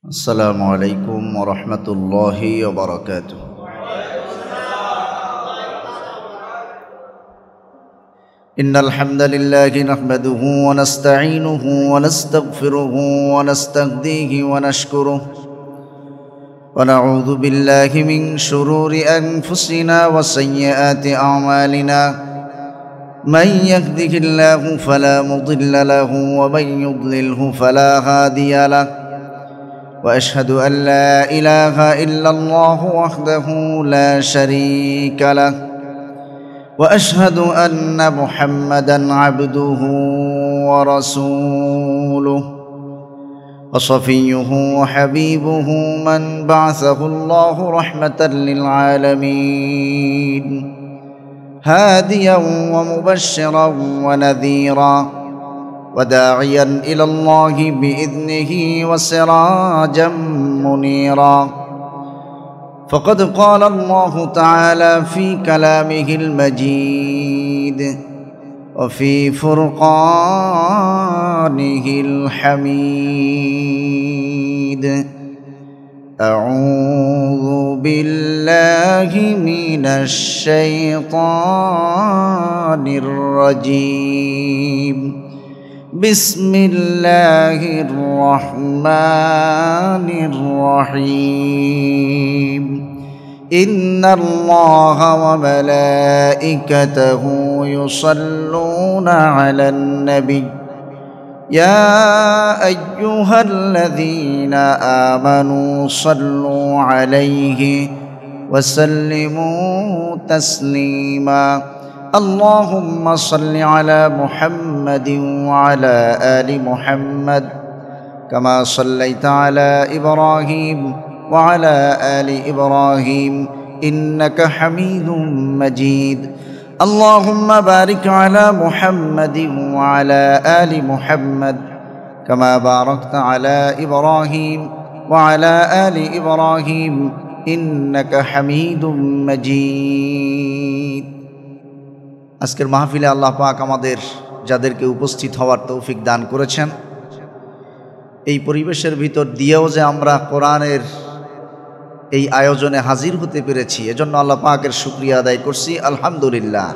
السلام عليكم ورحمة الله وبركاته. إن الحمد لله نحمده ونستعينه ونستغفره ونستهديه ونشكره ونعوذ بالله من شرور أنفسنا وسيئات أعمالنا. من يهده الله فلا مضل له ومن يضلله فلا هادي له. وأشهد أن لا إله إلا الله وحده لا شريك له. وأشهد أن محمدًا عبده ورسوله وصفيه وحبيبه من بعثه الله رحمة للعالمين هاديا ومبشرا ونذيرا وداعيا إلى الله بإذنه وسراجا منيرا. فقد قال الله تعالى في كلامه المجيد وفي فرقانه الحميد. أعوذ بالله من الشيطان الرجيم. بسم الله الرحمن الرحيم. إن الله وملائكته يصلون على النبي يا أيها الذين آمنوا صلوا عليه وسلموا تسليما. اللهم صل على محمد وعلى آل محمد كما صليت على إبراهيم وعلى آل إبراهيم إنك حميد مجيد. اللهم بارك على محمد وعلى آل محمد كما باركت على إبراهيم وعلى آل إبراهيم إنك حميد مجيد. আজকের মাহফিলে আল্লাহ পাক আমাদের যাদেরকে উপস্থিত হওয়ার তৌফিক দান করেছেন, এই পরিবেশের ভিতর দিয়েও যে আমরা কোরআনের এই আয়োজনে হাজির হতে পেরেছি, এজন্য আল্লাহ পাকের শুকরিয়া আদায় করছি, আলহামদুলিল্লাহ।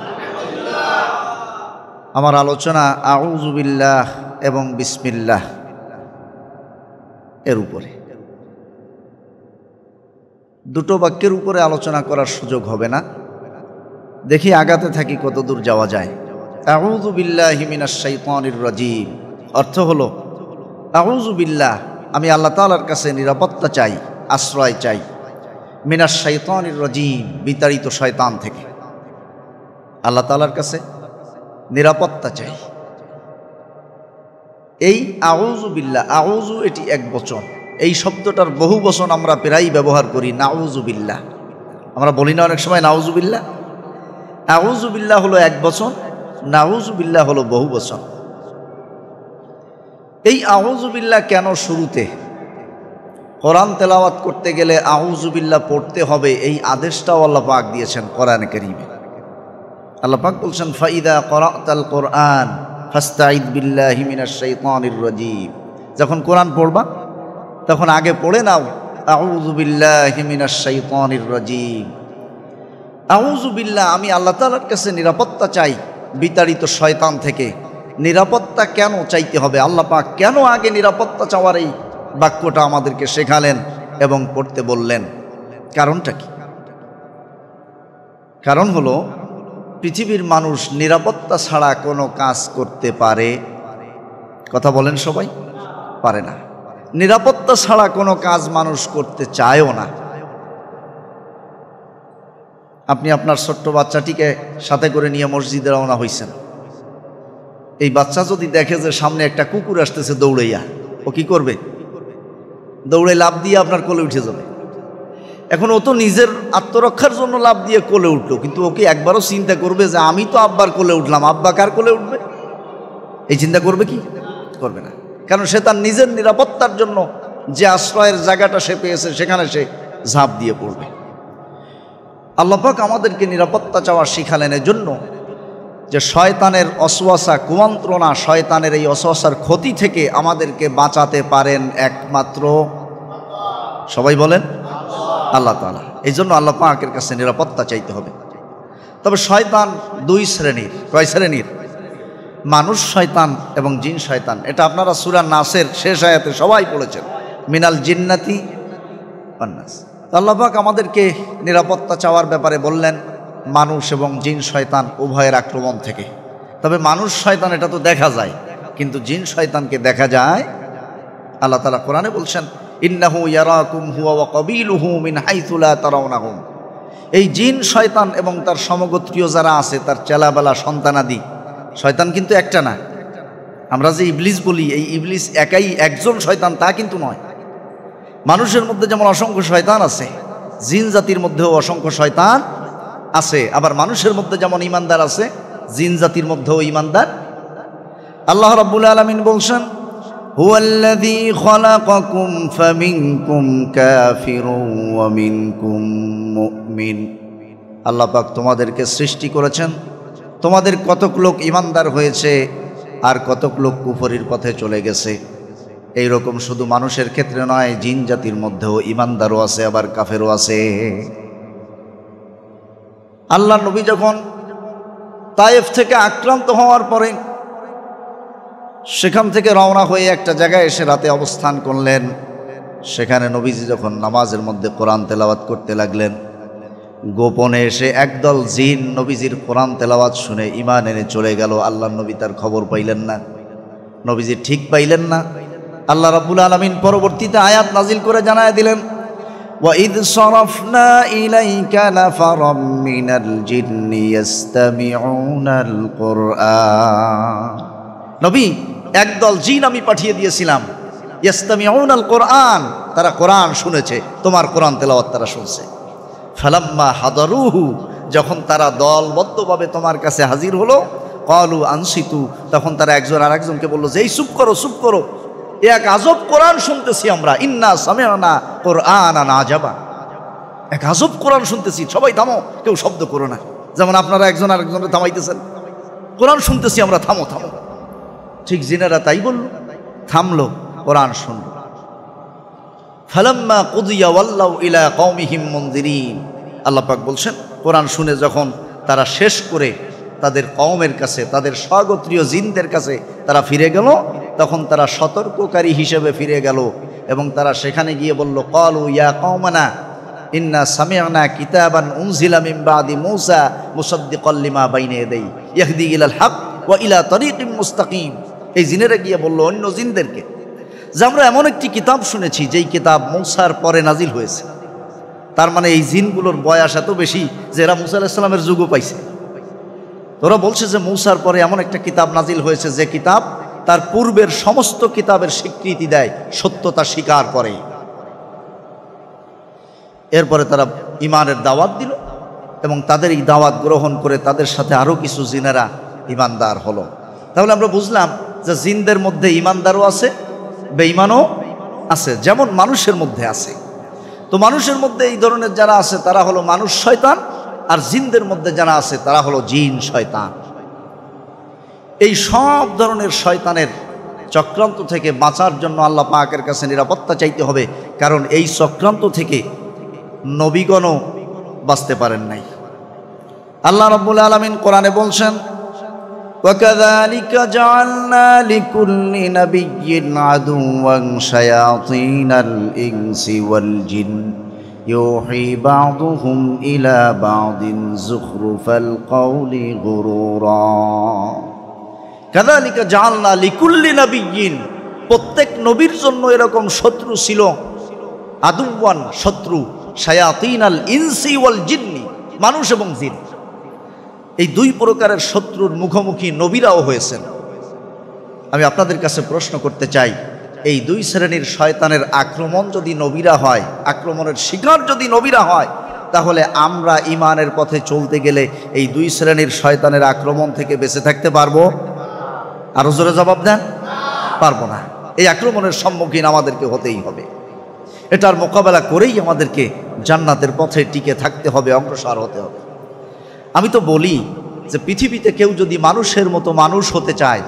আমার আলোচনা আউযু বিল্লাহ এবং বিসমিল্লাহ এর উপরে, দুটো বাক্যের উপরে আলোচনা করার সুযোগ হবে না। দেখি আগাতে থাকি কত দূর যাওয়া যায়। আউযু বিল্লাহি মিনাশ শাইতানির রাজীম অর্থ হলো, আউযু বিল্লাহ, আমি আল্লাহ তাআলার কাছে নিরাপত্তা চাই, আশ্রয় চাই, মিনাশ শাইতানির রাজীম, বিতাড়িত শয়তান থেকে। আল্লাহ তাআলার কাছে নিরাপত্তা চাই। এই আউযু বিল্লাহ, আউযু এটি এক বচন, এই শব্দটার বহু বচন আমরা প্রায়ই ব্যবহার করি, নাউযু বিল্লাহ। আমরা বলি না অনেক সময় নাউযু বিল্লাহ? আউযু বিল্লাহ হলো এক বচন, নাউযু বিল্লাহ হলো বহু বচন। এই আউযু বিল্লাহ কেন শুরুতে? কোরআন তেলাওয়াত করতে গেলে আউযু বিল্লাহ পড়তে হবে, এই আদেশটাও আল্লাহ পাক দিয়েছেন কোরআনে কারীমে। আল্লাহ পাক বলছেন, ফাইদা ক্বরাতাল কোরআন ফাস্তাইদ বিল্লাহি মিনাশ শাইতানির রাজীম। যখন কোরআন পড়বা তখন আগে পড়ে নাও আউযু বিল্লাহি মিনাশ শাইতানির রাজীম। আউযু বিল্লাহ, আমি আল্লাহ তাআলার কাছে নিরাপত্তা চাই বিতাড়িত শয়তান থেকে। নিরাপত্তা কেন চাইতে হবে? আল্লাহ পাক কেন আগে নিরাপত্তা চাওয়ার এই বাক্যটা আমাদেরকে শেখালেন এবং পড়তে বললেন? কারণটা কি? কারণ হলো, পৃথিবীর মানুষ নিরাপত্তা ছাড়া কোনো কাজ করতে পারে? কথা বলেন সবাই, পারে না। নিরাপত্তা ছাড়া কোনো কাজ মানুষ করতে চায়ও না। আপনি আপনার ছোট্ট বাচ্চাটিকে সাথে করে নিয়ে মসজিদে রওনা হইছেন, এই বাচ্চা যদি দেখে যে সামনে একটা কুকুর আসতেছে দৌড়াইয়া, ও কি করবে? দৌড়ে লাফ দিয়ে আপনার কোলে উঠে যাবে। এখন ও তো নিজের আত্মরক্ষার জন্য লাফ দিয়ে কোলে উঠলো, কিন্তু ওকে একবারও চিন্তা করবে যে আমি তো আব্বার কোলে উঠলাম, আব্বা কার কোলে উঠবে? এই চিন্তা করবে কি? করবে না। কারণ সে তার নিজের নিরাপত্তার জন্য যে আশ্রয়ের জায়গাটা সে পেয়েছে সেখানে সে ঝাঁপ দিয়ে পড়বে। আল্লাহ পাক আমাদেরকে নিরাপত্তা চাওয়া শিখালেন এজন্য যে শয়তানের অসওয়াসা কুমন্ত্রণা, শয়তানের এই অসওয়াসার ক্ষতি থেকে আমাদেরকে বাঁচাতে পারেন একমাত্র সবাই বলেন আল্লাহ তাআলা। এই জন্য আল্লাহ পাকের কাছে নিরাপত্তা চাইতে হবে। তবে শয়তান দুই শ্রেণীর। কয় শ্রেণীর? মানুষ শয়তান এবং জিন শয়তান। এটা আপনারা সূরা নাসের শেষ আয়াতে সবাই পড়েছেন, মিনাল জিন্নাতি ওয়ান নাস। আল্লাহ পাক আমাদেরকে নিরাপত্তা চাওয়ার ব্যাপারে বললেন মানুষ এবং জিন শয়তান উভয়ের আক্রমণ থেকে। তবে মানুষ শয়তান এটা তো দেখা যায়, কিন্তু জিন শয়তানকে দেখা যায়। আল্লাহ তাআলা কোরআনে বলছেন ইন্নাহু ইয়ারাকুম হুয়া ওয়া কাবিলুহু মিন হাইথু লা তারাউনাহুম। এই জিন শয়তান এবং তার সমগোত্রীয় যারা আছে, তার চেলাবেলা সন্তানাদি, শয়তান কিন্তু একটা না। আমরা যে ইবলিস বলি, এই ইবলিস একাই একজন শয়তান তা কিন্তু নয়। মানুষের মধ্যে যেমন অসংখ্য শয়তান আছে, জিন জাতির মধ্যেও অসংখ্য শয়তান আছে। আবার মানুষের মধ্যে যেমন ঈমানদার আছে, জিন জাতির মধ্যেও ঈমানদার। আল্লাহ রাব্বুল আলামিন বলছেন হুয়াল্লাযী খালাকাকুম ফামিনকুম কাফিরুন ওয়া মিনকুম মুমিন। আল্লাহ পাক তোমাদেরকে সৃষ্টি করেছেন, তোমাদের কতক লোক ঈমানদার হয়েছে আর কতক লোক কুফরির পথে চলে গেছে। এই রকম শুধু মানুষের ক্ষেত্রে নয়, জিন জাতির মধ্যেও ঈমানদারও আছে, আবার কাফেরও আছে। আল্লাহ নবী যখন তায়েফ থেকে আক্রান্ত হওয়ার পরে সেখান থেকে রওনা হয়ে একটা জায়গায় এসে রাতে অবস্থান করলেন। সেখানে নবীজি যখন নামাজের মধ্যে কোরআন তেলাওয়াত করতে লাগলেন, গোপনে এসে একদল জিন নবীজির কোরআন তেলাওয়াত শুনে ঈমান এনে চলে গেল। আল্লাহ নবী তার খবর পাইলেন না, নবীজি ঠিক পাইলেন না। আল্লাহ রাব্বুল আলামিন পরবর্তীতে আয়াত নাজিল করে জানায় দিলেন وَإِذْ صَرَفْنَا إِلَيْكَ نَفَرًا مِّنَ الْجِنِّ يَسْتَمِعُونَ الْقُرْآنَ। নবী, একদল জিন আমি পাঠিয়ে দিয়েছিলাম, ইয়াস্তামিউন আল কোরআন, তারা কোরআন শুনেছে, তোমার কোরআন তেলাওয়াত তারা শুনছে। ফালাম্মা হাদারুহু, যখন তারা দলবদ্ধভাবে তোমার কাছে হাজির হলো, ক্বালু আনসিতু, তখন তারা একজন আরেকজনকে বলল যে এই চুপ করো, চুপ করো, এক আজব কোরআন শুনতেছি আমরা, ইন্না সামি'না কুরআনান আজাবা, এক আজব কোরআন শুনতেছি, সবাই থামো, কেউ শব্দ করো না। যেমন আপনারা একজন আরেকজনকে থামাইতেছেন, কোরআন শুনতেছি আমরা, থামো থামো। ঠিক জিনেরা তাই বলল, থামলো, কোরআন শুনল। ফালাম্মা কুদিয়া ওয়াল্লাউ ইলা কওমিহিম মুনযিরিন। আল্লাহ পাক বলছেন কোরআন শুনে যখন তারা শেষ করে তাদের কওমের কাছে, তাদের স্বগোত্রীয় জিনদের কাছে তারা ফিরে গেল, তখন তারা সতর্ককারী হিসেবে ফিরে গেল এবং তারা সেখানে গিয়ে বলল ক্বালু ইয়া কওমানা ইন্না সামি'না কিতাবান উনজিলা মিন বাদি মূসা মুসাদ্দিকাল লিমা বাইনা ইয়াদাইহি ইয়াহদি ইলাল হক ওয়া ইলা তরিকিম মুস্তাকিম। এই জিনেরা গিয়ে বলল অন্য জিনদেরকে যে আমরা এমন একটি কিতাব শুনেছি যেই কিতাব মূসার পরে নাজিল হয়েছে। তার মানে এই জিনগুলোর বয়স এত বেশি যে এরা মূসা আলাইহিস সালামের যুগও পাইছে। তোরা বলছে যে মূসার পরে এমন একটা কিতাব নাজিল হয়েছে যে কিতাব তার পূর্বের সমস্ত কিতাবের স্বীকৃতি দেয়, সত্যতা স্বীকার করে। এরপরে তারা ঈমানের দাওয়াত দিল এবং তাদের এই দাওয়াত গ্রহণ করে তাদের সাথে আরও কিছু জিনেরা ঈমানদার হলো। তাহলে আমরা বুঝলাম যে জিনদের মধ্যে ঈমানদারও আছে, বেঈমানও আছে, যেমন মানুষের মধ্যে আছে। তো মানুষের মধ্যে এই ধরনের যারা আছে তারা হলো মানুষ শয়তান, আর জিনদের মধ্যে যারা আছে তারা হলো জিন শয়তান। এই সব ধরনের শয়তানের চক্রান্ত থেকে বাঁচার জন্য আল্লাহ পাকের কাছে নিরাপত্তা চাইতে হবে, কারণ এই চক্রান্ত থেকে নবীগণও বাঁচতে পারেন নাই। আল্লাহ রাব্বুল আলামিন কোরআনে বলছেন وَكَذَلِكَ جَعَلْنَا لِكُلِّ نَبِيٍّ عَدُوًّا شَيَاطِينَ الْإِنسِ وَالْجِنِّ يُوحِي بَعْضُهُمْ إِلَى بَعْضٍ زُخْرُفَ الْقَوْلِ غُرُورًا كَذَلِكَ جَعَلْنَا لِكُلِّ نَبِيٍّ, প্রত্যেক নবীর জন্য এরকম শত্রু ছিল, আদুওয়ান শত্রু, শায়াতিন আল ইনসি ওয়াল জিন্নি, মানুষ এবং জিন। এই দুই প্রকারের শত্রুর মুখোমুখি নবীরাও হয়েছেন। আমি আপনাদের কাছে প্রশ্ন করতে চাই, এই দুই শ্রেণীর শয়তানের আক্রমণ যদি নবীরা হয়, আক্রমণের শিকার যদি নবীরা হয়, তাহলে আমরা ঈমানের পথে চলতে গেলে এই দুই শ্রেণীর শয়তানের আক্রমণ থেকে বেঁচে থাকতে পারবো? আরো জোরে জবাব দেন, পারবো না। এই আক্রমণের সম্মুখীন আমাদেরকে হতেই হবে। এটার মোকাবেলা করেই আমাদেরকে জান্নাতের পথে টিকে থাকতে হবে, অগ্রসর হতে হবে। আমি তো বলি যে পৃথিবীতে কেউ যদি মানুষের মতো মানুষ হতে চায়,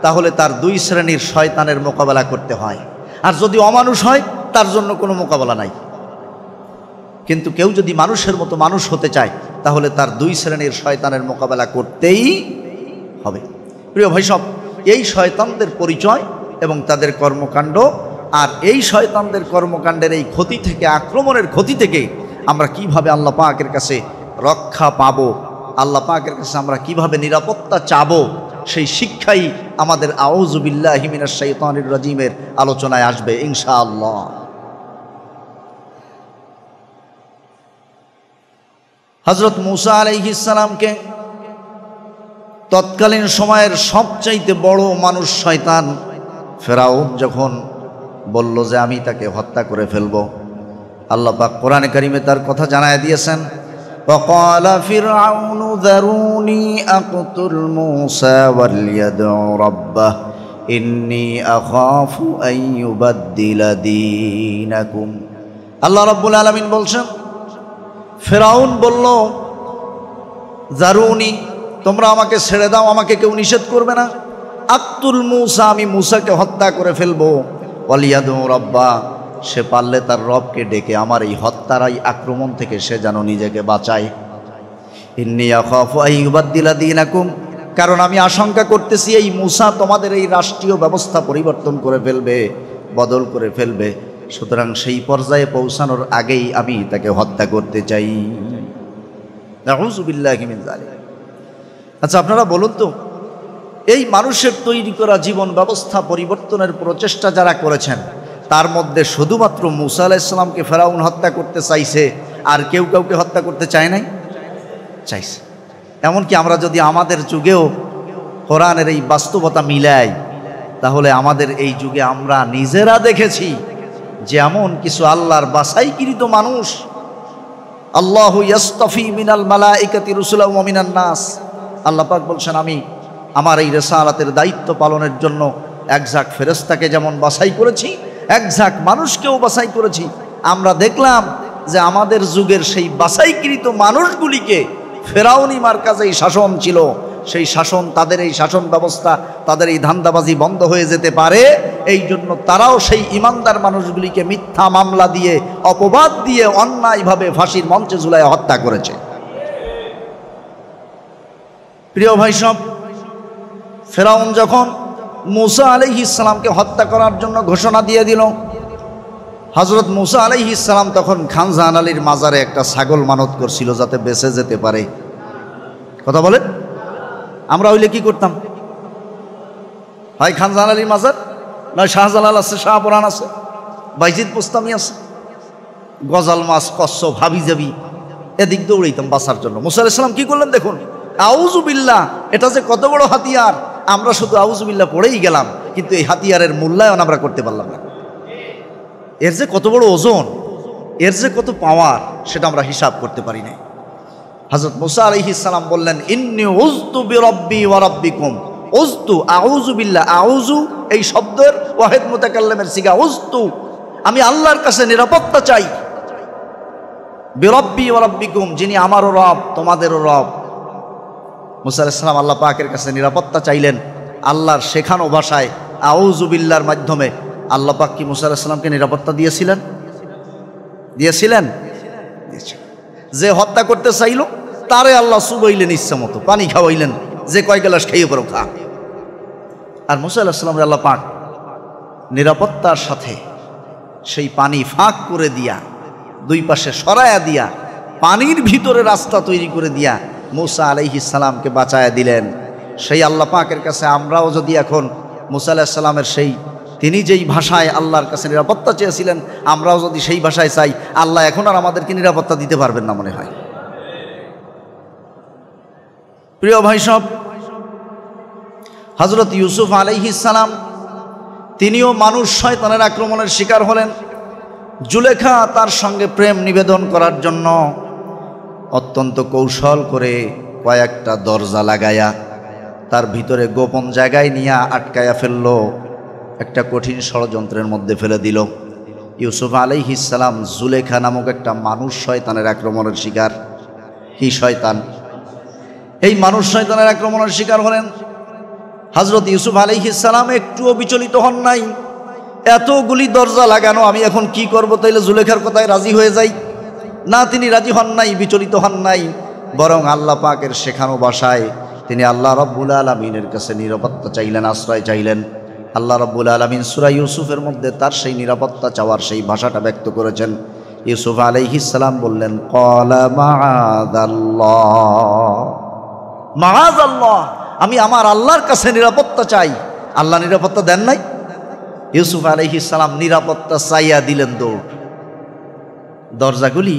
তাহলে তার দুই শ্রেণীর শয়তানের মোকাবেলা করতে হয়, আর যদি অমানুষ হয় তার জন্য কোনো মোকাবেলা নাই। কিন্তু কেউ যদি মানুষের মতো মানুষ হতে চায় তাহলে তার দুই শ্রেণীর শয়তানের মোকাবেলা করতেই হবে। প্রিয় ভাই সব, এই শয়তানদের পরিচয় এবং তাদের কর্মকাণ্ড, আর এই শয়তানদের কর্মকাণ্ডের এই ক্ষতি থেকে, আক্রমণের ক্ষতি থেকে আমরা কিভাবে আল্লাহ পাকের কাছে রক্ষা পাব, আল্লাহ পাকের কাছে আমরা কিভাবে নিরাপত্তা চাব, সেই শিক্ষাই আমাদের আউযু বিল্লাহি মিনাশ শাইতানির রাজিমের আলোচনায় আসবে ইনশাআল্লাহ। হযরত মূসা আলাইহিস সালামকে তৎকালীন সময়ের সবচাইতে বড় মানুষ শয়তান ফেরাউন যখন বলল যে আমি তাকে হত্যা করে ফেলব, আল্লাহ পাক কোরআনে কারিমে তার কথা জানায় দিয়েছেন, وقال فرعون ذروني أقتل موسى وليدع ربه إني أخاف أن يبدل دينكم। আল্লাহ রাব্বুল আলামিন বলছেন, ফেরাউন বলল, জারুনি, তোমরা আমাকে ছেড়ে দাও, আমাকে কেউ নিষেধ করবে না। আক্তুল মূসা, আমি মূসাকে হত্যা করে ফেলবো। ওয়ালিয়াদু রাব্বা, সে পারলে তার রবকে ডেকে আমার এই হত্যার এই আক্রমণ থেকে সে যেন নিজেকে বাঁচায়। ইন্নী আখাফু আন ইউবাদদিলা দীনাকুম, কারণ আমি আশঙ্কা করতেছি এই মূসা তোমাদের এই রাষ্ট্রীয় ব্যবস্থা পরিবর্তন করে ফেলবে, বদল করে ফেলবে। সুতরাং সেই পর্যায়ে পৌঁছানোর আগেই আমি তাকে হত্যা করতে চাই। নাউযু বিল্লাহি মিন যালিক। আচ্ছা, আপনারা বলুন তো, এই মানুষের তৈরি করা জীবন ব্যবস্থা পরিবর্তনের প্রচেষ্টা যারা করেছেন, তার মধ্যে শুধুমাত্র মূসা আলাইহিস সালামকে ফেরাউন হত্যা করতে চাইছে, আর কেউ কাউকে হত্যা করতে চায় নাই? চাইছে। এমনকি আমরা যদি আমাদের যুগেও কোরআনের এই বাস্তবতা মিলাই, তাহলে আমাদের এই যুগে আমরা নিজেরা দেখেছি যে এমন কিছু আল্লাহর বাছাইকৃত মানুষ, আল্লাহু ইয়াসতাফি মিনাল মালাইকাতি রুসুলাও ওয়া মিনান নাস, আল্লাহ পাক বলছেন আমি আমার এই রিসালাতের দায়িত্ব পালনের জন্য একঝাঁক ফেরেশতাকে যেমন বাছাই করেছি, একঝাঁক মানুষকেও বাছাই করেছি। আমরা দেখলাম যে আমাদের যুগের সেই বাছাইকৃত মানুষগুলিকে ফেরাউনি মার্কাজেই শাসন ছিল, সেই শাসন, তাদের এই শাসন ব্যবস্থা, তাদের এই ধান্দাবাজি বন্ধ হয়ে যেতে পারে, এই জন্য তারাও সেই ইমানদার মানুষগুলিকে মিথ্যা মামলা দিয়ে, অপবাদ দিয়ে অন্যায়ভাবে ফাঁসির মঞ্চে ঝুলায় হত্যা করেছে। প্রিয় ভাই সব, ফেরাউন যখন মূসা আলাইহিস সালামকে হত্যা করার জন্য ঘোষণা দিয়ে দিল, হযরত মূসা আলাইহিস সালাম তখন খান জাহান আলীর মাজারে একটা ছাগল মানত করছিল যাতে বেঁচে যেতে পারে। কথা বলেন, আমরা হইলে কি করতাম? হয় খান জাহান আলীর মাজার, নয় শাহজালাল আছে, শাহপুরাণ আছে, বাইজিদ পোস্তামি আছে, গজাল মাছ, কচ্ছপ, হাবি যাবি, এদিক দৌড়াইতাম বাঁচার জন্য। মূসা আলাইহিস সালাম কি করলেন দেখুন, আউযু বিল্লাহ, এটা যে কত বড় হাতিয়ার, আমরা শুধু আউযু বিল্লাহ পড়েই গেলাম, কিন্তু এই হাতিয়ারের মূল্যায়ন আমরা করতে পারলাম না। এর যে কত বড় ওজন, এর যে কত পাওয়ার, সেটা আমরা হিসাব করতে পারি না। হযরত মূসা আলাইহিস সালাম বললেন, ইন্নী উযতু বিরাব্বি ওয়া রাব্বিকুম। উযতু, আউযু বিল্লাহ, আউযু এই শব্দের ওয়াহিদ মুতাকাল্লিমের সিগা উযতু, আমি আল্লাহর কাছে নিরাপত্তা চাই। বিরাব্বি ওয়া রাব্বিকুম, যিনি আমারও রব তোমাদেরও রব। মূসা আলাইহিস সালাম আল্লাহ পাকের কাছে নিরাপত্তা চাইলেন আল্লাহর শেখানো ভাষায় আউযু বিল্লাহর মাধ্যমে। আল্লাহ পাক কি মূসা আলাইহিস সালামকে নিরাপত্তা দিয়েছিলেন? দিয়েছিলেন? যে হত্যা করতে চাইল তারে আল্লাহ চুবাইলেন, ইচ্ছা মতো পানি খাওয়াইলেন, যে কয় গ্লাস খেয়ে পড়ো খা। আর মূসা আলাইহিস সালাম আল্লাহ পাক নিরাপত্তার সাথে সেই পানি ফাঁক করে দিয়া, দুই পাশে সরায়া দিয়া, পানির ভিতরে রাস্তা তৈরি করে দিয়া মূসা আলাইহিস সালামকে বাঁচায়া দিলেন। সেই আল্লাহ পাকের কাছে আমরাও যদি এখন মূসা আলাইহিস সালামের সেই, তিনি যেই ভাষায় আল্লাহর কাছে নিরাপত্তা চেয়েছিলেন, আমরাও যদি সেই ভাষায় চাই, আল্লাহ এখন আর আমাদেরকে নিরাপত্তা দিতে পারবেন না মনে হয়। প্রিয় ভাই সব, হযরত ইউসুফ আলাইহিস সালাম তিনিও মানুষ শয়তানের আক্রমণের শিকার হলেন। জুলেখা তার সঙ্গে প্রেম নিবেদন করার জন্য অত্যন্ত কৌশল করে কয়েকটা দরজা লাগায়া তার ভিতরে গোপন জায়গায় নিয়ে আটকায়া ফেলল, একটা কঠিন ষড়যন্ত্রের মধ্যে ফেলে দিল। ইউসুফ আলাইহিস সালাম জুলেখা নামক একটা মানুষ শয়তানের আক্রমণের শিকার। কি শয়তান? এই মানুষ শয়তানের আক্রমণের শিকার হলেন। হযরত ইউসুফ আলাইহিস সালাম একটুও বিচলিত হন নাই। এতগুলি দরজা লাগানো, আমি এখন কি করব? তাইলে জুলেখার কথায় রাজি হয়ে যাই। না, তিনি রাজি হন নাই, বিচলিত হন নাই, বরং আল্লাহ পাকের শেখানো ভাষায় তিনি আল্লাহ রাব্বুল আলামিনের কাছে নিরাপত্তা চাইলেন, আশ্রয় চাইলেন। আল্লাহ রাব্বুল আলামিন সূরা ইউসুফের মধ্যে তার সেই নিরাপত্তা চাওয়ার সেই ভাষাটা ব্যক্ত করেছেন। ইউসুফ আলাইহিস সালাম বললেন, ক্বালা মাআযাল্লাহ, মাআযাল্লাহ, আমি আমার আল্লাহর কাছে নিরাপত্তা চাই। আল্লাহ নিরাপত্তা দেন নাই? ইউসুফ আলাইহিস সালাম নিরাপত্তা চাইয়া দিলেন দৌড়। দরজাগুলি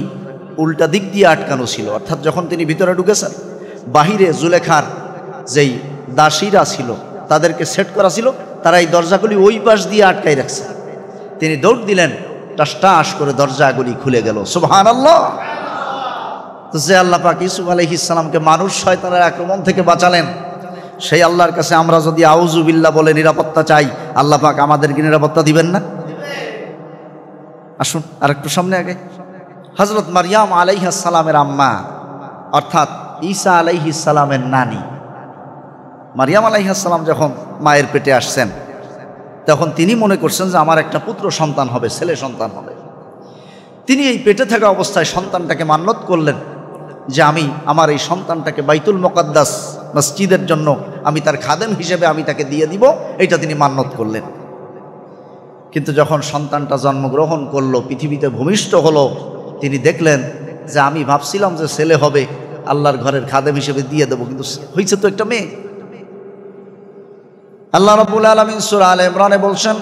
উল্টা দিক দিয়ে আটকানো ছিল, অর্থাৎ যখন তিনি ভিতরে ঢুকেছেন, বাহিরে জুলেখার যেই দাসীরা ছিল তাদেরকে সেট করা ছিল, তারা এই দরজাগুলি ওই পাশ দিয়ে আটকাই রাখছে। তিনি দৌড় দিলেন, টাস টাস করে দরজাগুলি খুলে গেল। সুবহানাল্লাহ। তো যে আল্লাহ পাক ইউসুফ আলাইহিস সালামকে মানুষ শয়তানের আক্রমণ থেকে বাঁচালেন, সেই আল্লাহর কাছে আমরা যদি আউযু বিল্লাহ বলে নিরাপত্তা চাই, আল্লাহ পাক আমাদেরকে নিরাপত্তা দিবেন না? আসুন আর একটু সামনে আগে। হযরত মারইয়াম আলাইহিস সালামের আম্মা, অর্থাৎ ঈসা আলাইহিস সালামের নানি, মারইয়াম আলাইহিস সালাম যখন মায়ের পেটে আসছেন, তখন তিনি মনে করছেন যে আমার একটা পুত্র সন্তান হবে, ছেলে সন্তান হবে। তিনি এই পেটে থাকা অবস্থায় সন্তানটাকে মান্নত করলেন যে আমি আমার এই সন্তানটাকে বাইতুল মুকাদ্দাস মসজিদের জন্য আমি তার খাদেম হিসেবে আমি তাকে দিয়ে দিব, এটা তিনি মান্নত করলেন। কিন্তু যখন সন্তানটা জন্মগ্রহণ করলো, পৃথিবীতে ভূমিষ্ঠ হলো, তিনি দেখলেন যে আমি ভাবছিলাম যে ছেলে হবে, আল্লাহর ঘরের খাদেম হিসেবে দিয়ে দেবো, কিন্তু হয়েছে তো একটা মেয়ে। আল্লাহ রাব্বুল আলামিন সূরা আলে ইমরানে বলছেন,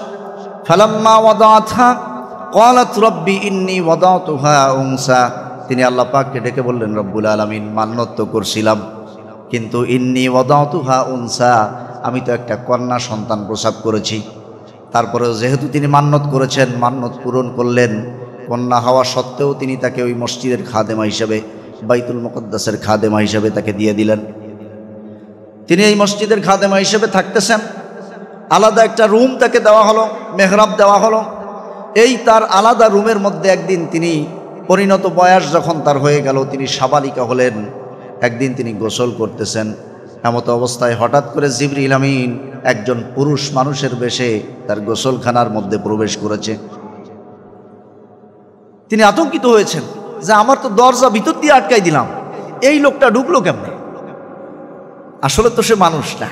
ফালাম্মা ওয়াদাআতহা ক্বালাত রাব্বি ইন্নী ওয়াদাতুহা উনসা। তিনি আল্লাহ পাককে ডেকে বললেন, রব্বুল আলামিন, মান্নত তো করছিলাম, কিন্তু ইন্নী ওয়াদাতুহা উনসা, আমি তো একটা কন্যা সন্তান প্রসব করেছি। তারপরেও যেহেতু তিনি মান্নত করেছেন, মান্নত পূরণ করলেন। কন্যা হওয়া সত্ত্বেও তিনি তাকে ওই মসজিদের খাদেমা হিসেবে, বাইতুল মুকাদ্দাসের খাদেমা হিসেবে তাকে দিয়ে দিলেন। তিনি এই মসজিদের খাদেমা হিসেবে থাকতেছেন। আলাদা একটা রুম তাকে দেওয়া হলো, মেহরাব দেওয়া হলো। এই তার আলাদা রুমের মধ্যে একদিন তিনি পরিণত বয়স যখন তার হয়ে গেল, তিনি সাবালিকা হলেন। একদিন তিনি গোসল করতেছেন, এমত অবস্থায় হঠাৎ করে জিবরিল আমিন একজন পুরুষ মানুষের বেশে তার গোসলখানার মধ্যে প্রবেশ করেছে। তিনি আতঙ্কিত হয়েছেন যে আমার তো দরজা ভিতর দিয়ে আটকাই দিলাম, এই লোকটা ঢুকলো কেমনে? আসলে তো সে মানুষ না,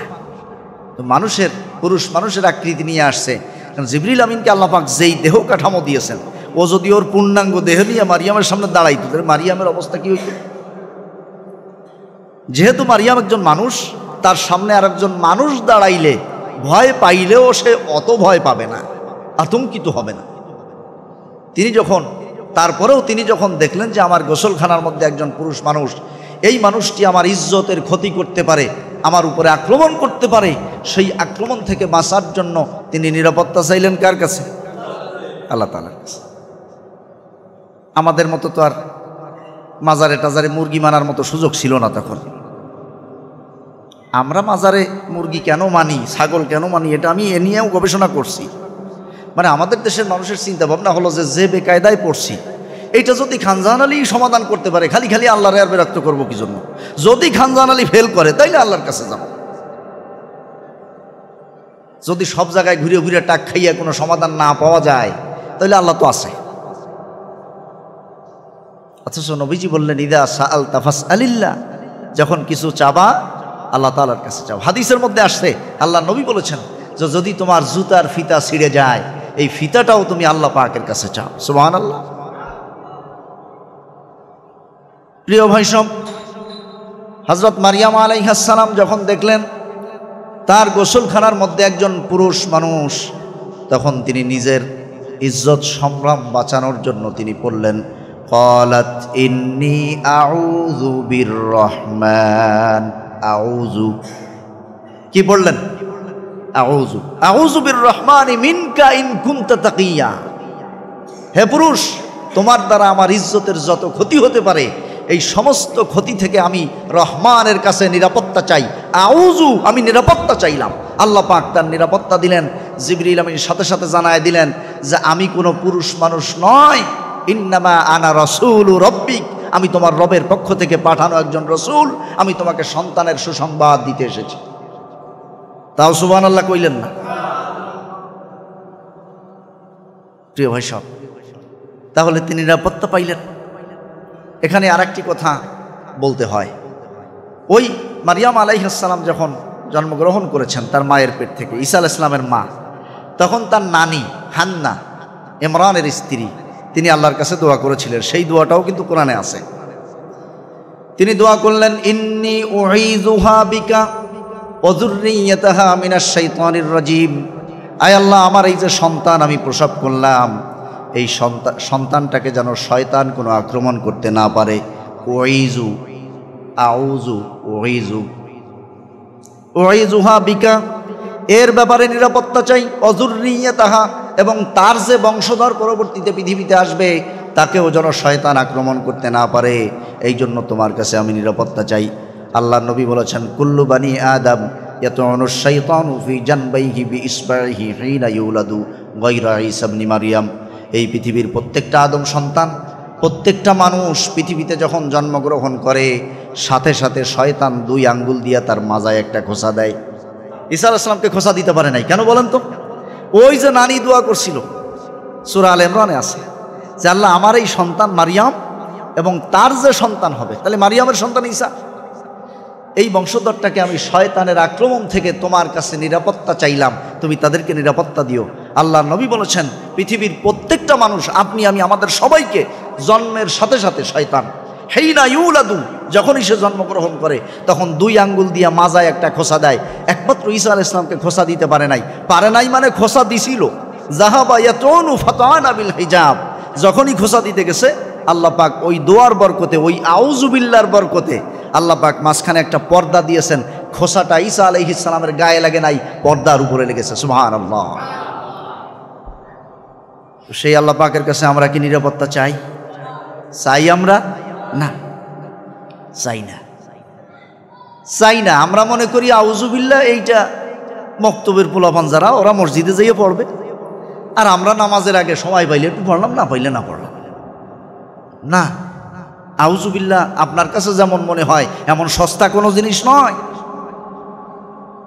তো মানুষের, পুরুষ মানুষের আকৃতি নিয়ে আসছে। কারণ জিবরিল আমিনকে আল্লাহ পাক যেই দেহ কাঠামো দিয়েছেন, ও যদি ওর পূর্ণাঙ্গ দেহ নিয়ে মারিয়ামের সামনে দাঁড়াইতো, তাহলে মারিয়ামের অবস্থা কি হইত? যেহেতু মারিয়াম একজন মানুষ, তার সামনে আর একজন মানুষ দাঁড়াইলে ভয় পাইলেও সে অত ভয় পাবে না, আতঙ্কিত হবে না। তারপরেও তিনি যখন দেখলেন যে আমার গোসলখানার মধ্যে একজন পুরুষ মানুষ, এই মানুষটি আমার ইজ্জতের ক্ষতি করতে পারে, আমার উপরে আক্রমণ করতে পারে, সেই আক্রমণ থেকে বাঁচার জন্য তিনি নিরাপত্তা চাইলেন কার কাছে? আল্লাহ তাআলার কাছে। আমাদের মতো তো আর মাজারে টাজারে মুরগি মানার মতো সুযোগ ছিল না তখন। আমরা মাজারে মুরগি কেন মানি, ছাগল কেন মানি, এটা আমি এ নিয়েও গবেষণা করছি। মানে আমাদের দেশের মানুষের চিন্তা ভাবনা হলো যে বেকায়দায় পড়ছি, এইটা যদি খানজাহান আলী সমাধান করতে পারে, খালি খালি আল্লাহরে আর বিরক্ত করবো কি জন্য? যদি খানজাহান আলী ফেল করে, তাইলে আল্লাহর কাছে যাব। যদি সব জায়গায় ঘুরে ঘুরে টাক খাইয়া কোনো সমাধান না পাওয়া যায়, তাহলে আল্লাহ তো আছে। অথচ নবীজি বললেন, ইদা সাআলতা ফাসআলিল্লাহ, যখন কিছু চাবা আল্লাহ তাআলার কাছে চাও। হাদিসের মধ্যে আসছে, আল্লাহ নবী বলেছেন যে যদি তোমার জুতার ফিতা ছিঁড়ে যায়, এই ফিতাটাও তুমি আল্লাহ পাকের কাছে চাও। সুবহানাল্লাহ। প্রিয় ভাই সব, হযরত মারিয়াম আলাইহিস সালাম যখন দেখলেন তার গোসলখানার মধ্যে একজন পুরুষ মানুষ, তখন তিনি নিজের ইজ্জত সম্ভ্রম বাঁচানোর জন্য তিনি পড়লেন, ক্বালাত ইন্নী আউযু বিররহমান। আউযু কি পড়লেন? আউযু, আউযু বিররহমানি মিনকা ইন কুনতা তাকিয়া। হে পুরুষ, তোমার দ্বারা আমার ইজ্জতের যত ক্ষতি হতে পারে, এই সমস্ত ক্ষতি থেকে আমি রহমানের কাছে নিরাপত্তা চাই। আউযু, আমি নিরাপত্তা চাইলাম। আল্লাহ পাক তার নিরাপত্তা দিলেন। জিবরিল আমিন সাথে সাথে জানায় দিলেন যে আমি কোনো পুরুষ মানুষ নয়, ইন্নামা আনা রাসূলু রাব্বিক, আমি তোমার রবের পক্ষ থেকে পাঠানো একজন রসুল, আমি তোমাকে সন্তানের সুসংবাদ দিতে এসেছি। তাও সুবহানাল্লাহ কইলেন না? প্রিয় ভাই সব, তাহলে তিনি নিরাপত্তা পাইলেন। এখানে আরেকটি কথা বলতে হয়, ওই মারিয়াম আলাইহিস সালাম যখন জন্মগ্রহণ করেছেন তার মায়ের পেট থেকে, ঈসা আলাইহিস সালামের মা, তখন তার নানি হান্না, ইমরানের স্ত্রী, তিনি আল্লাহর কাছে দোয়া করেছিলেন। সেই দোয়াটাও কিন্তু কোরআনে আছে। তিনি দোয়া করলেন, ইন্নী উঈযুহা বিকা ওয়া যুররিয়াতাহা মিনাশ শাইতানির রাজীম। আয় আল্লাহ, আমার এই যে সন্তান আমি প্রসব করলাম, এই সন্তানটাকে যেন শয়তান কোনো আক্রমণ করতে না পারে। উঈযু, আউযু, উঈযু, উঈযুহা বিকা, এর ব্যাপারে নিরাপত্তা চাই। ওয়া যুররিয়াতাহা, এবং তার যে বংশধর পরবর্তীতে পৃথিবীতে আসবে তাকেও যেন শয়তান আক্রমণ করতে না পারে, এই জন্য তোমার কাছে আমি নিরাপত্তা চাই। আল্লাহ নবী বলেছেন, কুল্লু বানি আদম ইয়াতুনু শাইতানু ফি জানবাইহি বিইসবাইহি হিনা ইউলাদু গায়রা ঈসা ইবনে মারইয়াম। এই পৃথিবীর প্রত্যেকটা আদম সন্তান, প্রত্যেকটা মানুষ পৃথিবীতে যখন জন্মগ্রহণ করে সাথে সাথে শয়তান 2 আঙ্গুল দিয়ে তার মাজায় একটা খোঁচা দেয়। ঈসা আলাইহিস সালামকে খোঁচা দিতে পারে নাই, কেন বলেন তো? ওই যে নানি দোয়া করছিল, সূরা আল ইমরানে আছে যে আল্লাহ আমার এই সন্তান মারিয়াম এবং তার যে সন্তান হবে, তাহলে মারিয়ামের সন্তান ঈসা, এই বংশধরটাকে আমি শয়তানের আক্রমণ থেকে তোমার কাছে নিরাপত্তা চাইলাম, তুমি তাদেরকে নিরাপত্তা দিও। আল্লাহ নবী বলেছেন, পৃথিবীর প্রত্যেকটা মানুষ, আপনি আমি, আমাদের সবাইকে জন্মের সাথে সাথে শয়তান হিনা ইউলাদু, যখনই সে জন্মগ্রহণ করে তখন 2 আঙ্গুল দিয়ে মাজায় একটা খোঁচা দেয়। একমাত্র ঈসা আলাইহিস সালামকে খোঁচা দিতে পারে নাই। পারে নাই মানে খোঁচা দিছিল। যাহাবা ইয়াতুনু ফাতানা বিল হিজাব, যখনই খোঁচা দিতে গেছে আল্লাহ পাক ওই দোয়ার বরকতে, ওই আউযু বিল্লাহর বরকতে আল্লাহ পাক মাঝখানে একটা পর্দা দিয়েছেন। খোঁচাটা ঈসা আলাইহিস সালামের গায়ে লাগে নাই, পর্দার উপরে লেগেছে। সুবহানাল্লাহ। সেই আল্লাহ পাকের কাছে আমরা কি নিরাপত্তা চাই? চাই আমরা? না, চাই না, চাই না। আমরা মনে করি আউযু বিল্লাহ এইটা মক্তবের পোলাপান যারা, ওরা মসজিদে যেয়ে পড়বে, আর আমরা নামাজের আগে সময় পাইলে একটু পড়লাম, না পাইলে না পড়লাম। না, আউযু বিল্লাহ আপনার কাছে যেমন মনে হয় এমন সস্তা কোনো জিনিস নয়।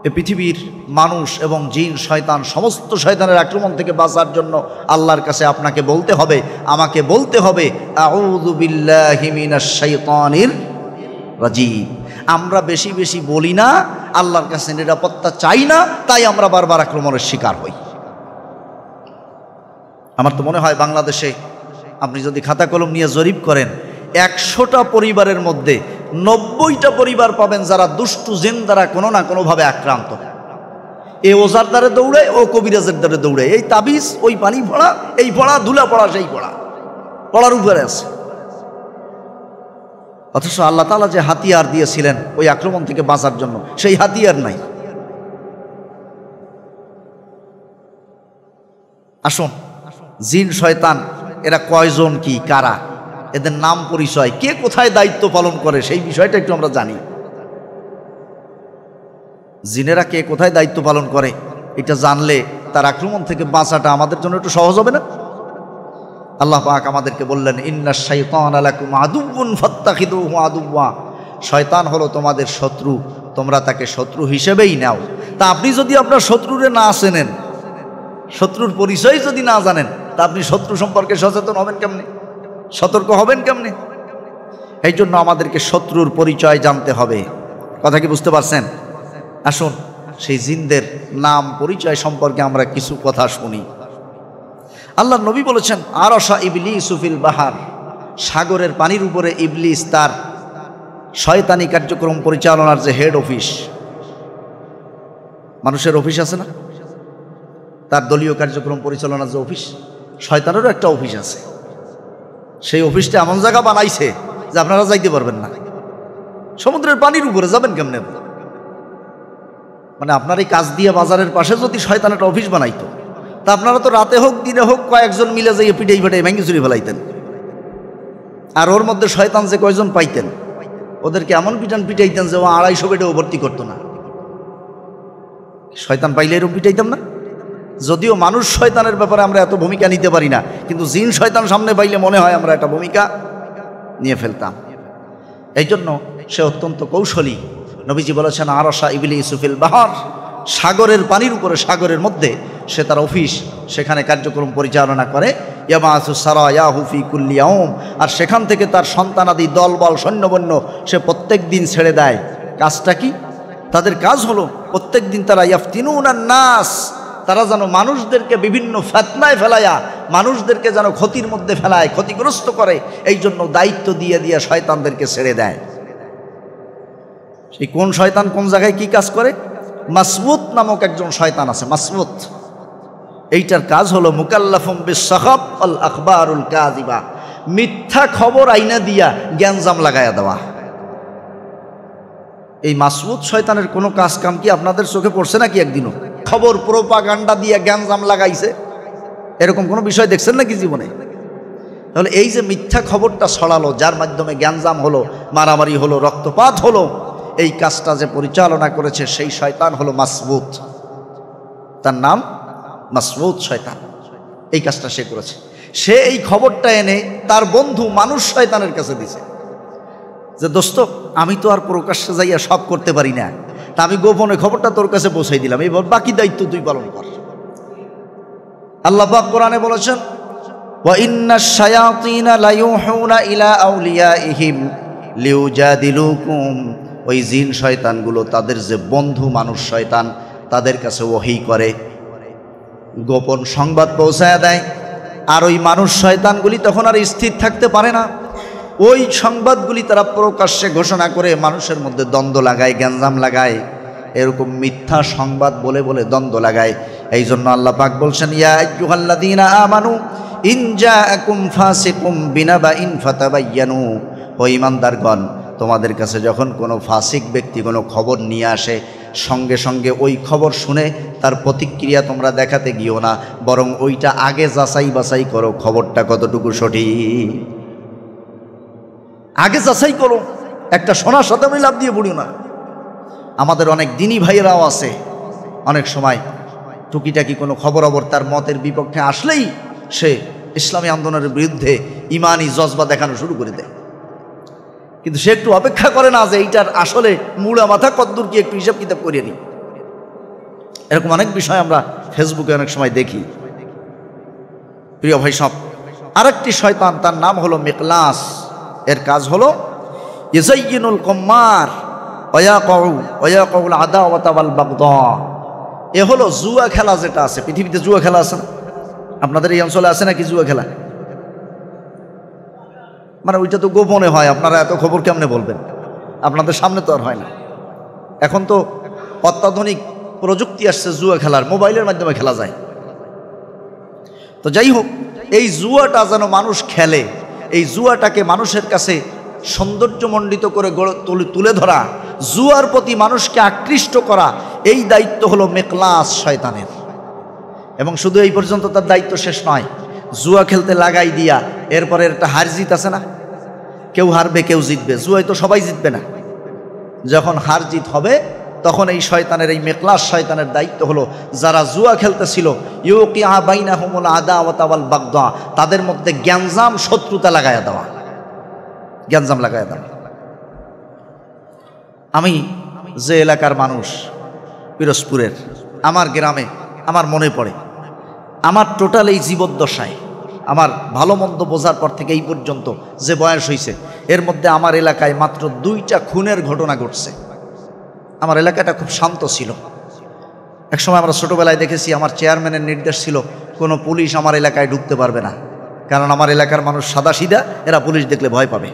এ পৃথিবীর মানুষ এবং জিন, শয়তান, সমস্ত শয়তানের আক্রমণ থেকে বাঁচার জন্য আল্লাহর কাছে আপনাকে বলতে হবে, আমাকে বলতে হবে, আউযু বিল্লাহি মিনাশ শাইতানির রাজীম। আমরা বেশি বেশি বলি না, আল্লাহর কাছে নিরাপত্তা চাই না, তাই আমরা বারবার আক্রমণের শিকার হই। আমার তো মনে হয় বাংলাদেশে আপনি যদি খাতা কলম নিয়ে জরিপ করেন, 100টা পরিবারের মধ্যে 90টা পরিবার পাবেন যারা দুষ্টু জিন দ্বারা কোনো না কোনোভাবে আক্রান্ত। এ ওজার দ্বারে দৌড়ায়, ও কবিরাজের দ্বারে দৌড়ায়, এই তাবিজ, ওই পানি পড়া, এই পড়া, ধুলা পড়া, সেই পড়া, পড়ার উপরে আছে। অথচ আল্লাহ তাআলা যে হাতিয়ার দিয়েছিলেন ওই আক্রমণ থেকে বাঁচার জন্য, সেই হাতিয়ার নাই। আসুন, জিন শয়তান এরা কয়জন, কি কারা, এদের নাম পরিচয়, কে কোথায় দায়িত্ব পালন করে, সেই বিষয়টা একটু আমরা জানি। জিনেরা কে কোথায় দায়িত্ব পালন করে এটা জানলে তার আক্রমণ থেকে বাঁচাটা আমাদের জন্য একটু সহজ হবে না? আল্লাহ পাক আমাদেরকে বললেন, ইন্নাশ শাইতানা লাকুম আদুউন ফাত্তাখিযুহু আদুওয়া, শয়তান হলো তোমাদের শত্রু, তোমরা তাকে শত্রু হিসেবেই নাও। তা আপনি যদি আপনার শত্রুরে না চেনেন, শত্রুর পরিচয় যদি না জানেন, তা আপনি শত্রু সম্পর্কে সচেতন হবেন কেমনে, সতর্ক হবেন কেমনে? এই জন্য আমাদেরকে শত্রুর পরিচয় জানতে হবে। কথা কি বুঝতে পারছেন? আসুন সেই জিনদের নাম পরিচয় সম্পর্কে আমরা কিছু কথা শুনি। আল্লাহ নবী বলেছেন, আরশা ইবলিসু ফিল বাহার, সাগরের পানির উপরে ইবলিস তার শয়তানি কার্যক্রম পরিচালনার যে হেড অফিস, মানুষের অফিস আছে না, তার দলীয় কার্যক্রম পরিচালনার যে অফিস, শয়তানেরও একটা অফিস আছে। সেই অফিসটা এমন জায়গা বানাইছে যে আপনারা যাইতে পারবেন না। সমুদ্রের পানির উপরে যাবেন কেমনে? মানে আপনার এই কাজ দিয়ে বাজারের পাশে যদি শয়তান একটা অফিস বানাইতো, তা আপনারা তো রাতে হোক দিনে হোক কয়েকজন মিলে যাইয়ে পিটাই ফেটে ভেঙে চুরি ফেলাইতেন। আর ওর মধ্যে শয়তান যে কয়জন পাইতেন, ওদেরকে এমন পিটাইতেন যে ও 250 বেডেও ভর্তি করতো না। শয়তান পাইলে এরকম পিটাইতাম না? যদিও মানুষ শয়তানের ব্যাপারে আমরা এত ভূমিকা নিতে পারি না, কিন্তু জিন শয়তান সামনে পাইলে মনে হয় আমরা একটা ভূমিকা নিয়ে ফেলতাম। এই জন্য সে অত্যন্ত কৌশলী। নবীজি বলেছেন, আরশা ইবলিসু ফিল বাহার, সাগরের পানির উপরে, সাগরের মধ্যে সে তার অফিস, সেখানে কার্যক্রম পরিচালনা করে। ইয়াবাসু সারায়াহু ফি কুল্লি ইয়াউম, আর সেখান থেকে তার সন্তানাদি দলবল সৈন্যবন্য সে প্রত্যেক দিন ছেড়ে দেয়। কাজটা কি? তাদের কাজ হলো প্রত্যেক দিন তারা ইয়াফতিনুনান নাস, তারা যেন মানুষদেরকে বিভিন্ন ফিতনায় ফেলায়া মানুষদেরকে যেন ক্ষতির মধ্যে ফেলায়, ক্ষতিগ্রস্ত করে, এই জন্য দায়িত্ব দিয়ে দিয়ে শয়তানদেরকে ছেড়ে দেয়। সেই কোন শয়তান কোন জায়গায় কি কাজ করে? মাসউদ নামক একজন শয়তান আছে, মাসউদ। এইটার কাজ হলো মুকাল্লাফুম বিসসাখাব আল আখবারুল কাযিবা, মিথ্যা খবর আইনা দিয়া জ্ঞানজাম লাগায়া দেওয়া। এই মাসউদ শয়তানের কোনো কাজ কাম কি আপনাদের চোখে পড়ছে নাকি একদিনও? খবর প্রোপাগান্ডা দিয়ে জ্ঞানজাম লাগাইছে, এরকম কোনো বিষয় দেখছেন নাকি জীবনে? তাহলে এই যে মিথ্যা খবরটা ছড়ালো, যার মাধ্যমে জ্ঞানজাম হলো, মারামারি হলো, রক্তপাত হলো, এই কাজটা যে পরিচালনা করেছে সেই শয়তান হলো মাসউদ। তার নাম মাসউদ শয়তান। এই কাজটা সে করেছে। সে এই খবরটা এনে তার বন্ধু মানুষ শয়তানের কাছে দিছে যে দোস্ত, আমি তো আর প্রকাশ্যে যাইয়া সব করতে পারি না, তা আমি গোপনে খবরটা তোর কাছে পৌঁছাই দিলাম, এবার বাকি দায়িত্ব তুই পালন কর। আল্লাহ পাক কোরআনে বলেছেন, ওয়া ইন্নাশ শায়াতিনা লায়ুহুনা ইলা আউলিয়াইহিম লিউজাদিলুকুম, ওই জিন শয়তানগুলো তাদের যে বন্ধু মানুষ শয়তান তাদের কাছে ওহী করে, গোপন সংবাদ পৌঁছায় দেয়। আর ওই মানুষ শয়তানগুলি তখন আর স্থির থাকতে পারে না, ওই সংবাদগুলি তারা প্রকাশ্যে ঘোষণা করে মানুষের মধ্যে দ্বন্দ্ব লাগায়, গ্যাঞ্জাম লাগায়, এরকম মিথ্যা সংবাদ বলে বলে দ্বন্দ্ব লাগায়। এই জন্য আল্লাহ পাক বলছেন, ইয়া আইয়ুহাল্লাযীনা আমানু ইন জাআকুম ফাসিকুম বিনাবাইন ফাতাবায়ানু, ও ঈমানদারগণ, তোমাদের কাছে যখন কোনো ফাসিক ব্যক্তি কোনো খবর নিয়ে আসে, সঙ্গে সঙ্গে ওই খবর শুনে তার প্রতিক্রিয়া তোমরা দেখাতে গিয়েও না, বরং ওইটা আগে যাচাই বাছাই করো, খবরটা কতটুকু সঠিক আগে যাচাই করো। একটা শোনার সাথে আমি লাভ দিয়ে পড়িও না। আমাদের অনেক দিনী ভাইয়েরাও আছে, অনেক সময় টুকিটাকি কোনো খবর তার মতের বিপক্ষে আসলেই সে ইসলামী আন্দোলনের বিরুদ্ধে ইমানি জজবা দেখানো শুরু করে দেয়। কিন্তু সে একটু অপেক্ষা করে না যে এইটার আসলে মুড়া মাথা কদ্দূর কি একটু হিসাব কিতাব করিয়ে নিই। এরকম অনেক বিষয় আমরা ফেসবুকে অনেক সময় দেখি। প্রিয় ভাই সব, আরেকটি শয়তান, তার নাম হলো মিকলাস। এর কাজ হলো ইযায়্যিনুল কুম্মার ওয়ায়াকাউল আদাওয়াতা ওয়াল বাগদা। এ হলো জুয়া খেলা যেটা আছে, পৃথিবীতে জুয়া খেলা আছে না? আপনাদের এই অঞ্চলে আছে নাকি জুয়া খেলা? মানে ওইটা তো গোপনে হয়, আপনারা এত খবর কেমনে বলবেন? আপনাদের সামনে তো আর হয় না। এখন তো অত্যাধুনিক প্রযুক্তি আসছে, জুয়া খেলার মোবাইলের মাধ্যমে খেলা যায়। তো যাই হোক, এই জুয়াটা যেন মানুষ খেলে, এই জুয়াটাকে মানুষের কাছে সৌন্দর্যমণ্ডিত করে তুলে ধরা, জুয়ার প্রতি মানুষকে আকৃষ্ট করা, এই দায়িত্ব হলো মিকলাস শয়তানের। এবং শুধু এই পর্যন্ত তার দায়িত্ব শেষ নয়, জুয়া খেলতে লাগাই দিয়া এরপরে একটা হার জিত আছে না, কেউ হারবে কেউ জিতবে, জুয়ায় তো সবাই জিতবে না। যখন হার জিত হবে তখন এই শয়তানের, এই মিকলাস শয়তানের দায়িত্ব হলো যারা জুয়া খেলতেছিল, ইউকিআ বাইনাহুমুল আদাওয়াতা ওয়াল বাগদা, তাদের মধ্যে গ্যাঞ্জাম শত্রুতা লাগায়া দেওয়া, গ্যাঞ্জাম লাগায়া দেওয়া। আমি যে এলাকার মানুষ, পিরোজপুরের, আমার গ্রামে, আমার মনে পড়ে, আমার টোটাল এই জীবদ্দশায়, আমার ভালো মন্দ বোঝার পর থেকে এই পর্যন্ত যে বয়স হয়েছে, এর মধ্যে আমার এলাকায় মাত্র 2টা খুনের ঘটনা ঘটছে। আমার এলাকাটা খুব শান্ত ছিল। একসময় আমরা ছোটোবেলায় দেখেছি, আমার চেয়ারম্যানের নির্দেশ ছিল কোনো পুলিশ আমার এলাকায় ঢুকতে পারবে না, কারণ আমার এলাকার মানুষ সাদাসিধা, এরা পুলিশ দেখলে ভয় পাবে।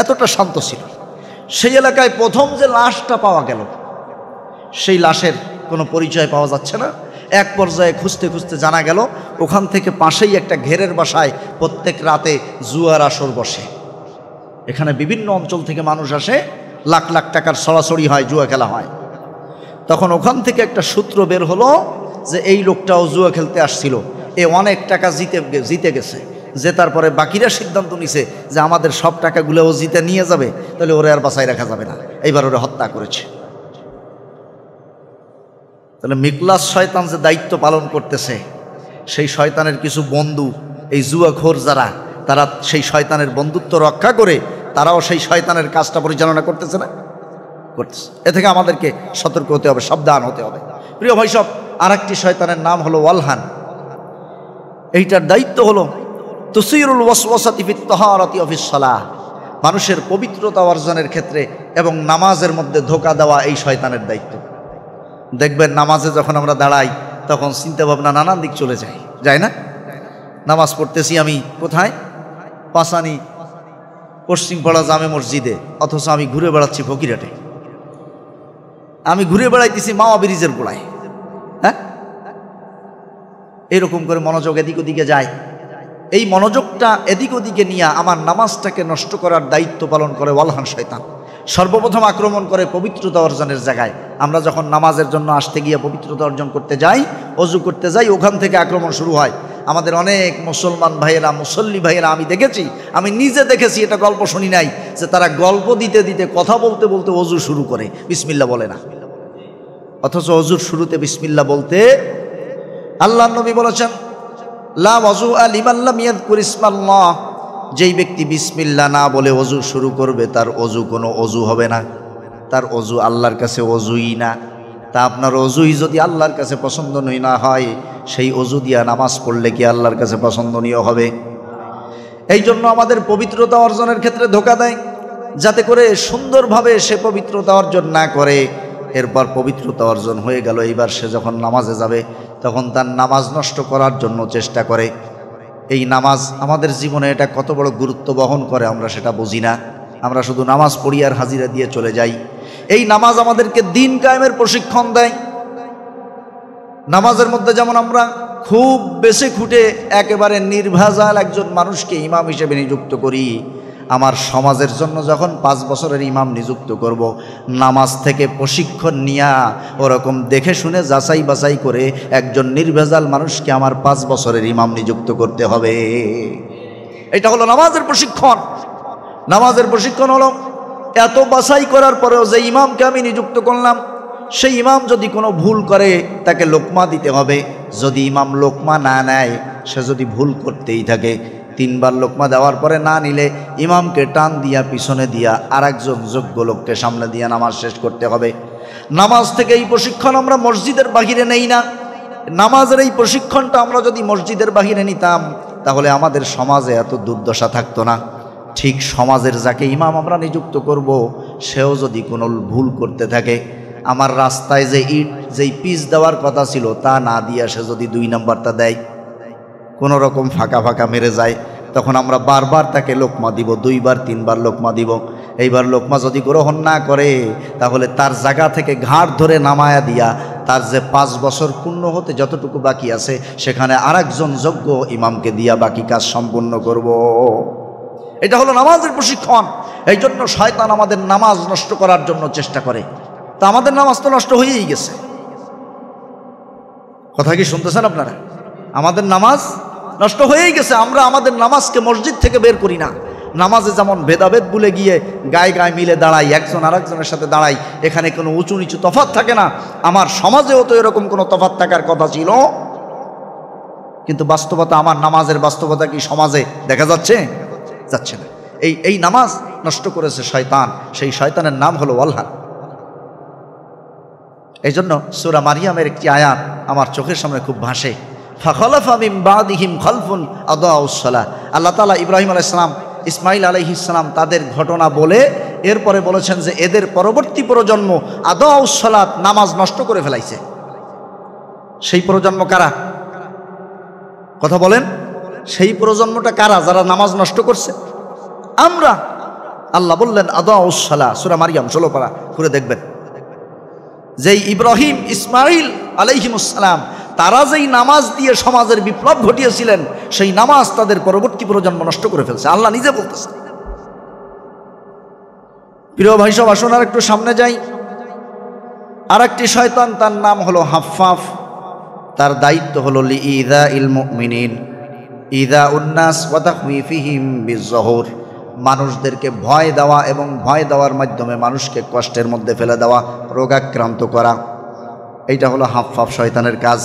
এতটা শান্ত ছিল। সেই এলাকায় প্রথম যে লাশটা পাওয়া গেল, সেই লাশের কোনো পরিচয় পাওয়া যাচ্ছে না। এক পর্যায়ে খুঁজতে খুঁজতে জানা গেল ওখান থেকে পাশেই একটা ঘেরের বাসায় প্রত্যেক রাতে জুয়ার আসর বসে। এখানে বিভিন্ন অঞ্চল থেকে মানুষ আসে, লাখ লাখ টাকার সরাসরি হয়, জুয়া খেলা হয়। তখন ওখান থেকে একটা সূত্র বের হলো যে এই লোকটাও জুয়া খেলতে আসছিল, এ অনেক টাকা জিতে গেছে। জেতার পরে বাকিরা সিদ্ধান্ত নিছে যে আমাদের সব টাকাগুলোও জিতে নিয়ে যাবে, তাহলে ওরে আর বাঁচাই রাখা যাবে না, এইবার ওরে হত্যা করেছে। তাহলে মিকলাস শয়তান যে দায়িত্ব পালন করতেছে, সেই শয়তানের কিছু বন্ধু, এই জুয়াখোর যারা, তারা সেই শয়তানের বন্ধুত্ব রক্ষা করে তারাও সেই শয়তানের কাজটা পরিচালনা করতেছে না, করতেছে। এ থেকে আমাদেরকে সতর্ক হতে হবে, সাবধান হতে হবে। প্রিয় ভাই সব, আর একটি শয়তানের নাম হলো ওয়ালহান। এইটার দায়িত্ব হলো তুসিরুল ওয়াসওয়াসাতি ফিত তাহারাতি ওয়া ফিস সালাহ, মানুষের পবিত্রতা অর্জনের ক্ষেত্রে এবং নামাজের মধ্যে ধোঁকা দেওয়া এই শয়তানের দায়িত্ব। দেখবেন নামাজে যখন আমরা দাঁড়াই তখন চিন্তা ভাবনা নানান দিক চলে যায় না? নামাজ পড়তেছি আমি কোথায়? পাসানি পশ্চিমপাড়া জামে মসজিদে, অথচ আমি ঘুরে বেড়াচ্ছি ফকিরহাটে, আমি ঘুরে বেড়াইতেছি মাওয়া ব্রিজের গোড়ায়। হ্যাঁ, এরকম করে মনোযোগ এদিক ওদিকে যায়। এই মনোযোগটা এদিক ওদিকে নিয়ে আমার নামাজটাকে নষ্ট করার দায়িত্ব পালন করে ওয়ালহান শয়তান। সর্বপ্রথম আক্রমণ করে পবিত্রতা অর্জনের জায়গায়। আমরা যখন নামাজের জন্য আসতে গিয়ে পবিত্রতা অর্জন করতে যাই, অজু করতে যাই, ওখান থেকে আক্রমণ শুরু হয়। আমাদের অনেক মুসলমান ভাইয়েরা, মুসল্লি ভাইয়েরা, আমি দেখেছি, আমি নিজে দেখেছি, এটা গল্প শুনি নাই, যে তারা গল্প দিতে দিতে কথা বলতে বলতে অজু শুরু করে, বিসমিল্লাহ বলে না। অথচ অজুর শুরুতে বিসমিল্লাহ বলতে আল্লাহর নবী বলেছেন, লা ওয়াজুআ লিমান লাম ইয়াযকুর ইসমাল্লাহ, যেই ব্যক্তি বিসমিল্লাহ না বলে অজু শুরু করবে তার অজু কোনো অজু হবে না, তার অজু আল্লাহর কাছে অজুই না। তা আপনার অজুই যদি আল্লাহর কাছে পছন্দনীয় না হয়, সেই অজু দিয়া নামাজ পড়লে কি আল্লাহর কাছে পছন্দনীয় হবে? এই জন্য আমাদের পবিত্রতা অর্জনের ক্ষেত্রে ধোঁকা দেয়, যাতে করে সুন্দরভাবে সে পবিত্রতা অর্জন না করে। এরপর পবিত্রতা অর্জন হয়ে গেল, এইবার সে যখন নামাজে যাবে তখন তার নামাজ নষ্ট করার জন্য চেষ্টা করে। এই নামাজ আমাদের জীবনে এটা কত বড় গুরুত্ব বহন করে আমরা সেটা বুঝি না। আমরা শুধু নামাজ পড়ি আর হাজিরা দিয়ে চলে যাই। এই নামাজ আমাদেরকে দিন কায়েমের প্রশিক্ষণ দেয়। নামাজের মধ্যে যেমন আমরা খুব বেশি খুঁটে একেবারে নির্ভেজাল একজন মানুষকে ইমাম হিসেবে নিযুক্ত করি, আমার সমাজের জন্য যখন 5 বছরের ইমাম নিযুক্ত করব, নামাজ থেকে প্রশিক্ষণ নিয়া ওরকম দেখে শুনে যাচাই বাছাই করে একজন নির্ভেজাল মানুষকে আমার 5 বছরের ইমাম নিযুক্ত করতে হবে। এটা হলো নামাজের প্রশিক্ষণ। নামাজের প্রশিক্ষণ হলো এত বাছাই করার পরেও যে ইমামকে আমি নিযুক্ত করলাম, সেই ইমাম যদি কোনো ভুল করে তাকে লোকমা দিতে হবে। যদি ইমাম লোকমা না নেয়, সে যদি ভুল করতেই থাকে, 3 বার লোকমা দেওয়ার পরে না নিলে ইমামকে টান দিয়া পিছনে দিয়া আরেকজন যোগ্য লোককে সামনে দিয়া নামাজ শেষ করতে হবে। নামাজ থেকে এই প্রশিক্ষণ আমরা মসজিদের বাহিরে নেই না। নামাজের এই প্রশিক্ষণটা আমরা যদি মসজিদের বাহিরে নিতাম, তাহলে আমাদের সমাজে এত দুর্দশা থাকতো না। ঠিক সমাজের যাকে ইমাম আমরা নিযুক্ত করব, সেও যদি কোনো ভুল করতে থাকে, আমার রাস্তায় যে ইট যেই পিচ দেওয়ার কথা ছিল তা না দিয়া সে যদি 2 নম্বরটা দেয়, কোনো রকম ফাঁকা ফাঁকা মেরে যায়, তখন আমরা বারবার তাকে লোকমা দিব, 2 বার 3 বার লোকমা দিব। এইবার লোকমা যদি গ্রহণ না করে, তাহলে তার জায়গা থেকে ঘাড় ধরে নামায়া দিয়া তার যে 5 বছর পূর্ণ হতে যতটুকু বাকি আছে, সেখানে আরেকজন যোগ্য ইমামকে দিয়া বাকি কাজ সম্পূর্ণ করব। এটা হলো নামাজের প্রশিক্ষণ। এই জন্য শয়তান আমাদের নামাজ নষ্ট করার জন্য চেষ্টা করে। তা আমাদের নামাজ তো নষ্ট হয়েই গেছে। কথা কি শুনতেছেন আপনারা? আমাদের নামাজ নষ্ট হয়েই গেছে। আমরা আমাদের নামাজকে মসজিদ থেকে বের করি না। নামাজে যেমন ভেদাভেদ ভুলে গিয়ে গায়ে গায়ে মিলে দাঁড়াই, একজন আরেকজনের সাথে দাঁড়াই, এখানে কোনো উঁচু নিচু তফাৎ থাকে না। আমার সমাজেও তো এরকম কোনো তফাৎ থাকার কথা ছিল, কিন্তু বাস্তবতা, আমার নামাজের বাস্তবতা কি সমাজে দেখা যাচ্ছে? যাচ্ছে না। এই নামাজ নষ্ট করেছে শয়তান। সেই শয়তানের নাম হলো ওয়ালহান। এই জন্য সূরা মারিয়ামের একটি আয়াত আমার চোখের সামনে খুব ভাসে, ফাখলাফা মিন বাদিহিম খালফুন আদাউস সালাহ। আল্লাহ তাআলা ইব্রাহিম আলাইহিস সালাম, ইসমাইল আলাইহিস সালাম তাদের ঘটনা বলে এরপরে বলেছেন যে এদের পরবর্তী প্রজন্ম আদাউস সালাত, নামাজ নষ্ট করে ফেলাইছে। সেই প্রজন্ম কারা? কথা বলেন, সেই প্রজন্মটা কারা যারা নামাজ নষ্ট করছে? আমরা। আল্লাহ বললেন আদাউস সালাহ, সূরা মারিয়াম 16 পারা ঘুরে দেখবেন। যেই ইব্রাহিম ইসমাইল আলাইহিমুস সালাম তারা যেই নামাজ দিয়ে সমাজের বিপ্লব ঘটিয়েছিলেন, সেই নামাজ তাদের পরবর্তী প্রজন্ম নষ্ট করে ফেলছে। আল্লাহ নিজে বলতেছে। প্রিয় ভাই সব, আসুন আর একটু সামনে যাই। আর একটি শয়তান, তার নাম হলো হাফফাফ। তার দায়িত্ব হলো লিইযাইল মুমিনিন ইযা উন্নাস ওয়া তাখওয়িফিহিম বিযহুর, মানুষদেরকে ভয় দেওয়া এবং ভয় দেওয়ার মাধ্যমে মানুষকে কষ্টের মধ্যে ফেলে দেওয়া, রোগাক্রান্ত করা। এইটা হলো হাফফাফ শয়তানের কাজ।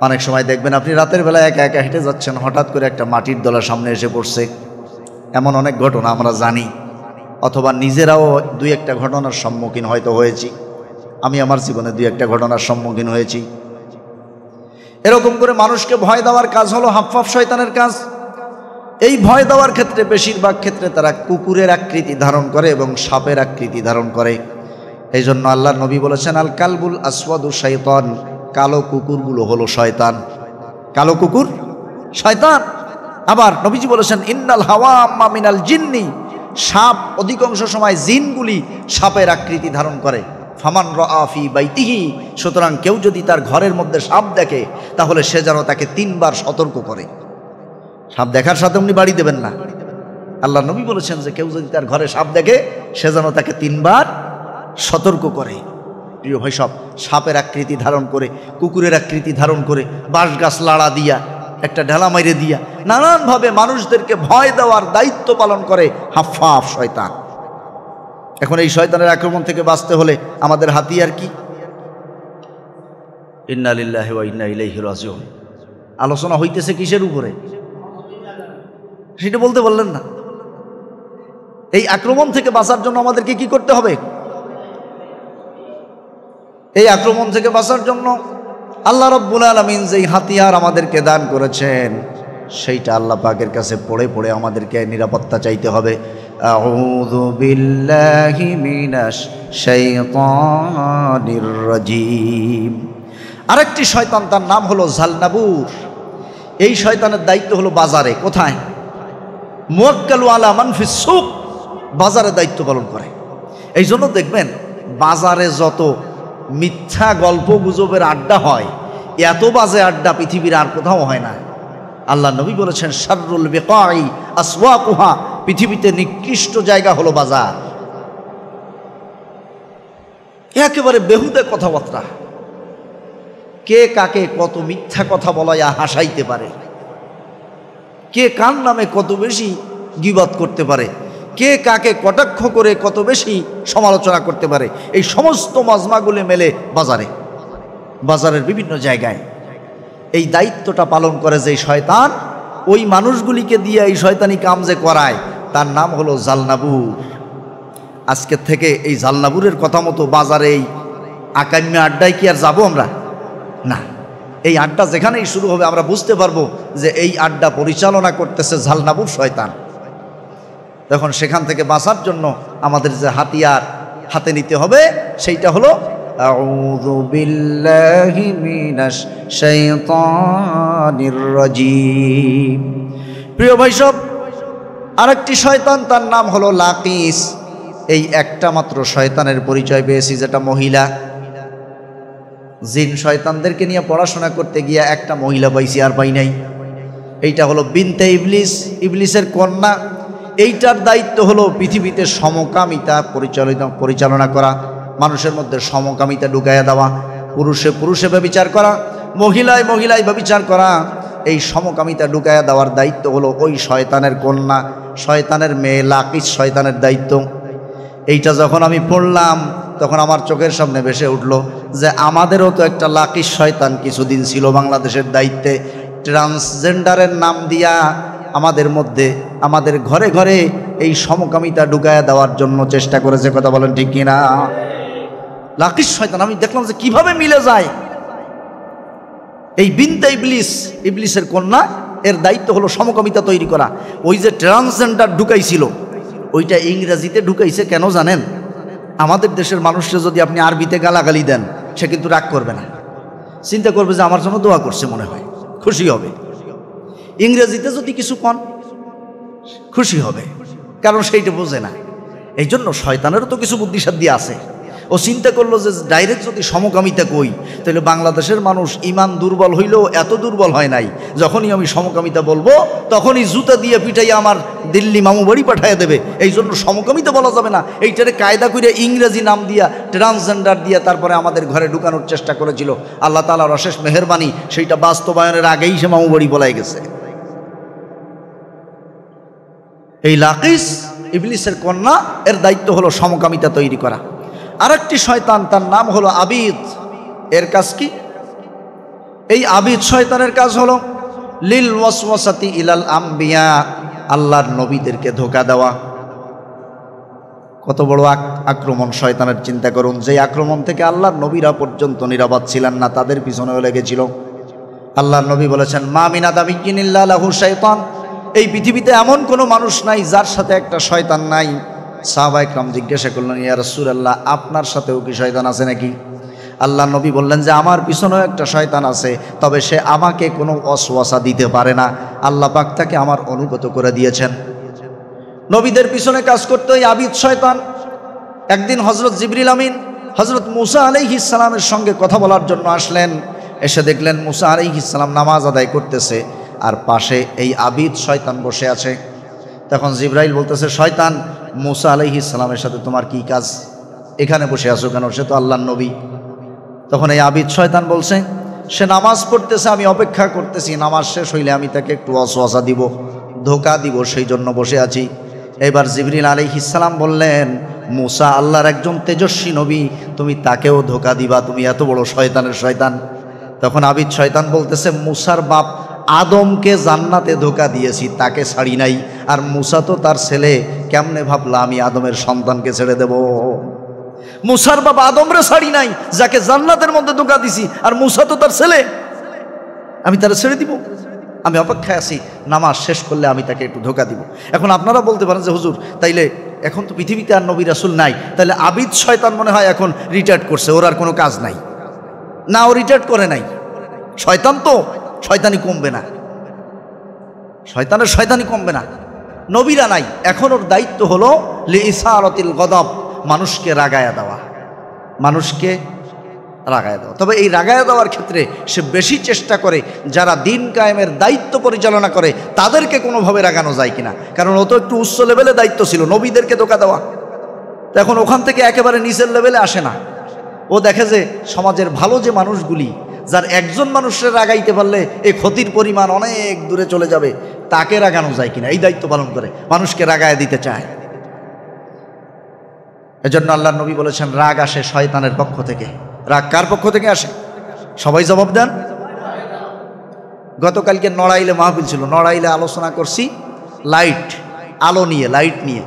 অনেক সময় দেখবেন আপনি রাতের বেলা একা একা হেঁটে যাচ্ছেন, হঠাৎ করে একটা মাটির দলা সামনে এসে পড়ছে। এমন অনেক ঘটনা আমরা জানি, অথবা নিজেরাও 2-1টা ঘটনার সম্মুখীন হয়তো হয়েছি। আমি আমার জীবনে 2-1টা ঘটনার সম্মুখীন হয়েছি। এরকম করে মানুষকে ভয় দেওয়ার কাজ হলো হাফফাফ শয়তানের কাজ। এই ভয় দেওয়ার ক্ষেত্রে বেশিরভাগ ক্ষেত্রে তারা কুকুরের আকৃতি ধারণ করে এবং সাপের আকৃতি ধারণ করে। এই জন্য আল্লাহর নবী বলেছেন, আল কালবুল আসওয়াদু শাইতান, কালো কুকুরগুলো হলো শয়তান। কালো কুকুর শয়তান। আবার নবীজি বলেছেন, ইন্নাল হাওয়াম্মা মিনাল জিন্নি, সাপ অধিকাংশ সময় জিনগুলি সাপের আকৃতি ধারণ করে। ফামান রাআ ফি বাইতিহি, সুতরাং কেউ যদি তার ঘরের মধ্যে সাপ দেখে তাহলে সে যেন তাকে 3 বার সতর্ক করে। সাপ দেখার সাথে উনি বাড়ি দেবেন না। আল্লাহ নবী বলেছেন যে কেউ যদি তার ঘরে সাপ দেখে সে যেন তাকে 3 বার সতর্ক করে। প্রিয় ভাই, সব সাপের আকৃতি ধারণ করে, কুকুরের আকৃতি ধারণ করে, বাঁশ গাছ লাড়া দিয়া, একটা ঢেলা মাইরে দিয়া নানানভাবে মানুষদেরকে ভয় দেওয়ার দায়িত্ব পালন করে হাফফাফ শয়তান। এখন এই শয়তানের আক্রমণ থেকে বাঁচতে হলে আমাদের হাতিয়ার কি? ইন্না লিল্লাহি ওয়া ইন্না ইলাইহি রাজিউন। আলোচনা হইতেছে কিসের উপরে সেটা বলতে বললেন না। এই আক্রমণ থেকে বাঁচার জন্য আমাদেরকে কি করতে হবে? এই আক্রমণ থেকে বাঁচার জন্য আল্লাহ রাব্বুল আলামিন যেই হাতিয়ার আমাদেরকে দান করেছেন সেইটা আল্লাহ পাকের কাছে পড়ে পড়ে আমাদেরকে নিরাপত্তা চাইতে হবে। আউযু বিল্লাহি মিনাশ শাইতানির রাজিম। আরেকটি শয়তান, তার নাম হলো জালনাবুর। এই শয়তানের দায়িত্ব হলো বাজারে। কোথায়? মুওয়াক্কালু আলা মান ফিস সুক, বাজারে দায়িত্ব পালন করে। এই জন্য দেখবেন বাজারে যত মিথ্যা গল্প গুজবের আড্ডা হয়, এত বাজে আড্ডা পৃথিবীর আর কোথাও হয় না। আল্লাহ নবী বলেছেন, শাররুল বিকাই আসওয়াকুহা, পৃথিবীতে নিকৃষ্ট জায়গা হলো বাজার। একেবারে বেহুদা কথাবার্তা, কে কাকে কত মিথ্যা কথা বলাইয়া হাসাইতে পারে, কে কার নামে কত বেশি গীবত করতে পারে, কে কাকে কটাক্ষ করে কত বেশি সমালোচনা করতে পারে, এই সমস্ত মাজমাগুলি মেলে বাজারে, বাজারের বিভিন্ন জায়গায়। এই দায়িত্বটা পালন করে যে শয়তান, ওই মানুষগুলিকে দিয়ে এই শয়তানি কাম যে করায়, তার নাম হলো জালনাবুর। আজকের থেকে এই জালনাবুরের কথা মতো বাজারে এই আকাম্য আড্ডায় কি আর যাবো আমরা? না। এই আড্ডা যেখানেই শুরু হবে আমরা বুঝতে পারবো যে এই আড্ডা পরিচালনা করতেছে জালনাবুর শয়তান। তখন সেখান থেকে বাঁচার জন্য আমাদের যে হাতিয়ার হাতে নিতে হবে সেইটা হলো আউযু বিল্লাহি মিনাশ শাইতানির রাজিম। প্রিয় ভাই সব, আরেকটি শয়তান, তার নাম হলো লাকিস। এই একটা মাত্র শয়তানের পরিচয় পেয়েছি, যেটা মহিলা। জিন শয়তানদেরকে নিয়ে পড়াশোনা করতে গিয়ে একটা মহিলা পাইছি, আর পাই নাই। এইটা হলো বিনতে ইবলিস, ইবলিসের কন্যা। এইটার দায়িত্ব হলো পৃথিবীতে সমকামিতা পরিচালনা করা, মানুষের মধ্যে সমকামিতা ঢুকাইয়া দেওয়া, পুরুষে পুরুষে ব্যভিচার করা, মহিলায় মহিলায় ব্যভিচার করা। এই সমকামিতা ঢুকাইয়া দেওয়ার দায়িত্ব হলো ওই শয়তানের কন্যা, শয়তানের মেয়ে লাকিস শয়তানের দায়িত্ব। এইটা যখন আমি পড়লাম তখন আমার চোখের সামনে ভেসে উঠল যে আমাদেরও তো একটা লাকিস শয়তান কিছুদিন ছিল বাংলাদেশের দায়িত্বে। ট্রান্সজেন্ডারের নাম দিয়া আমাদের মধ্যে, আমাদের ঘরে ঘরে এই সমকামিতা ঢুকায়া দেওয়ার জন্য চেষ্টা করেছে। কথা বলেন ঠিক কিনা? লাকিস শয়তান, আমি দেখলাম যে কিভাবে মিলে যায়। এই বিনতে ইবলিস, ইবলিসের কন্যা, এর দায়িত্ব হলো সমকামিতা তৈরি করা। ওই যে ট্রান্সজেন্ডার ঢুকাইছিল, ওইটা ইংরেজিতে ঢুকাইছে কেন জানেন? আমাদের দেশের মানুষকে যদি আপনি আরবিতে গালাগালি দেন, সে কিন্তু রাগ করবে না, চিন্তা করবে যে আমার জন্য দোয়া করছে, মনে হয় খুশি হবে। ইংরেজিতে যদি কিছু কন, খুশি হবে, কারণ সেইটা বোঝে না। এই জন্য শয়তানেরও তো কিছু বুদ্ধিসাধ্য আছে। ও চিন্তা করলো যে ডাইরেক্ট যদি সমকামিতা কই, তাহলে বাংলাদেশের মানুষ ইমান দুর্বল হইলেও এত দুর্বল হয় নাই। যখনই আমি সমকামিতা বলবো তখনই জুতা দিয়ে পিটাইয়া আমার দিল্লি মামু বাড়ি পাঠিয়ে দেবে। এই জন্য সমকামিতা বলা যাবে না, এইটারে কায়দা করে ইংরেজি নাম দিয়া, ট্রান্সজেন্ডার দিয়া তারপরে আমাদের ঘরে ঢুকানোর চেষ্টা করেছিল। আল্লাহ তাআলার অশেষ মেহেরবানি, সেইটা বাস্তবায়নের আগেই সে মামু বাড়ি বলাই গেছে। এই লাকিস, ইবলিসের কন্যা, এর দায়িত্ব হলো সমকামিতা তৈরি করা। আরেকটি শয়তান, তার নাম হলো আবিদ। এর কাজ কি? এই আবিদ শয়তানের কাজ হলো লিল ওয়াসওয়াসাতি ইলাল আম্বিয়া, আল্লাহর নবীদেরকে ধোঁকা দেওয়া। কত বড় আক্রমণ শয়তানের, চিন্তা করুন। যে আক্রমণ থেকে আল্লাহর নবীরা পর্যন্ত নিরাপদ ছিলেন না, তাদের পিছনেও লেগেছিল। আল্লাহর নবী বলেছেন, মা মিন আদামিয়্যিন ইল্লা লাহু শাইতান, এই পৃথিবীতে এমন কোনো মানুষ নাই যার সাথে একটা শয়তান নাই। সাহাবায়ে কেরাম জিজ্ঞাসা করলেন, ইয়া রাসূলুল্লাহ, আপনার সাথেও কি শয়তান আছে নাকি? আল্লাহর নবী বললেন যে আমার পিছনেও একটা শয়তান আছে, তবে সে আমাকে কোনো ওয়াসওয়াসা দিতে পারে না, আল্লাহ পাক তাকে আমার অনুগত করে দিয়েছেন। নবীদের পিছনে কাজ করতে ওই আবিদ শয়তান। একদিন হযরত জিবরিল আমিন হযরত মূসা আলাইহিস সালামের সঙ্গে কথা বলার জন্য আসলেন। এসে দেখলেন মূসা আলাইহিস সালাম নামাজ আদায় করতেছে, আর পাশে এই আবিদ শয়তান বসে আছে। তখন জিবরাইল বলতেছে, শয়তান, মূসা আলাইহিস সালামের সাথে তোমার কি কাজ? এখানে বসে আছো কেন? সে তো আল্লাহর নবী। তখন এই আবিদ শয়তান বলছে, সে নামাজ পড়তেছে, আমি অপেক্ষা করতেছি, নামাজ শেষ হইলে আমি তাকে একটু ওয়াসওয়াসা দিব, ধোঁকা দিব, সেই জন্য বসে আছি। এবার জিবরিল আলাইহিস সালাম বললেন, মূসা আল্লাহর একজন তেজস্বী নবী, তুমি তাকেও ধোঁকা দিবা? তুমি এত বড় শয়তানের শয়তান। তখন আবিদ শয়তান বলতেছে, মূসার বাপ আদমকে জান্নাতে ধোঁকা দিয়েছি, তাকে ছাড়ি নাই, আর মূসা তো তার ছেলে, কেমনে ভাবলা আমি আদমের সন্তানকে ছেড়ে দেব? মূসার বাপ আদমরে ছাড়ি নাই, যাকে জান্নাতের মধ্যে ধোঁকা দিছি, আর মূসা তো তার ছেলে, আমি তারা ছেড়ে দিব? আমি অপেক্ষায় আছি, নামাজ শেষ করলে আমি তাকে একটু ধোঁকা দিব। এখন আপনারা বলতে পারেন যে হুজুর, তাইলে এখন তো পৃথিবীতে আর নবী রাসূল নাই, তাহলে আবিদ শয়তান মনে হয় এখন রিটায়ার্ড করছে, ওর আর কোনো কাজ নাই। না, ও রিটায়ার্ড করে নাই। শয়তান তো শয়তানি কমবে না, শয়তানের শয়তানি কমবে না। নবীরা নাই, এখন ওর দায়িত্ব হলো লিইসারাতিল গদব, মানুষকে রাগায়া দেওয়া, মানুষকে রাগায় দেওয়া। তবে এই রাগায় দেওয়ার ক্ষেত্রে সে বেশি চেষ্টা করে যারা দিন কায়েমের দায়িত্ব পরিচালনা করে তাদেরকে কোনোভাবে রাগানো যায় কিনা, কারণ ও তো একটু উচ্চ লেভেলে দায়িত্ব ছিল, নবীদেরকে ধোঁকা দেওয়া। তো এখন ওখান থেকে একেবারে নিচের লেভেলে আসে না। ও দেখে যে সমাজের ভালো যে মানুষগুলি, যার একজন মানুষের রাগাইতে পারলে এই ক্ষতির পরিমাণ অনেক দূরে চলে যাবে, তাকে রাগানো যায় কিনা, এই দায়িত্ব পালন করে মানুষকে রাগায় দিতে চায়। এজন্য আল্লাহর নবী বলেছেন, রাগ আসে শয়তানের পক্ষ থেকে। রাগ কার পক্ষ থেকে আসে? সবাই জবাব দেন। গতকালকে নড়াইলে মাহফিল ছিল, নড়াইলে আলোচনা করছি লাইট, আলো নিয়ে, লাইট নিয়ে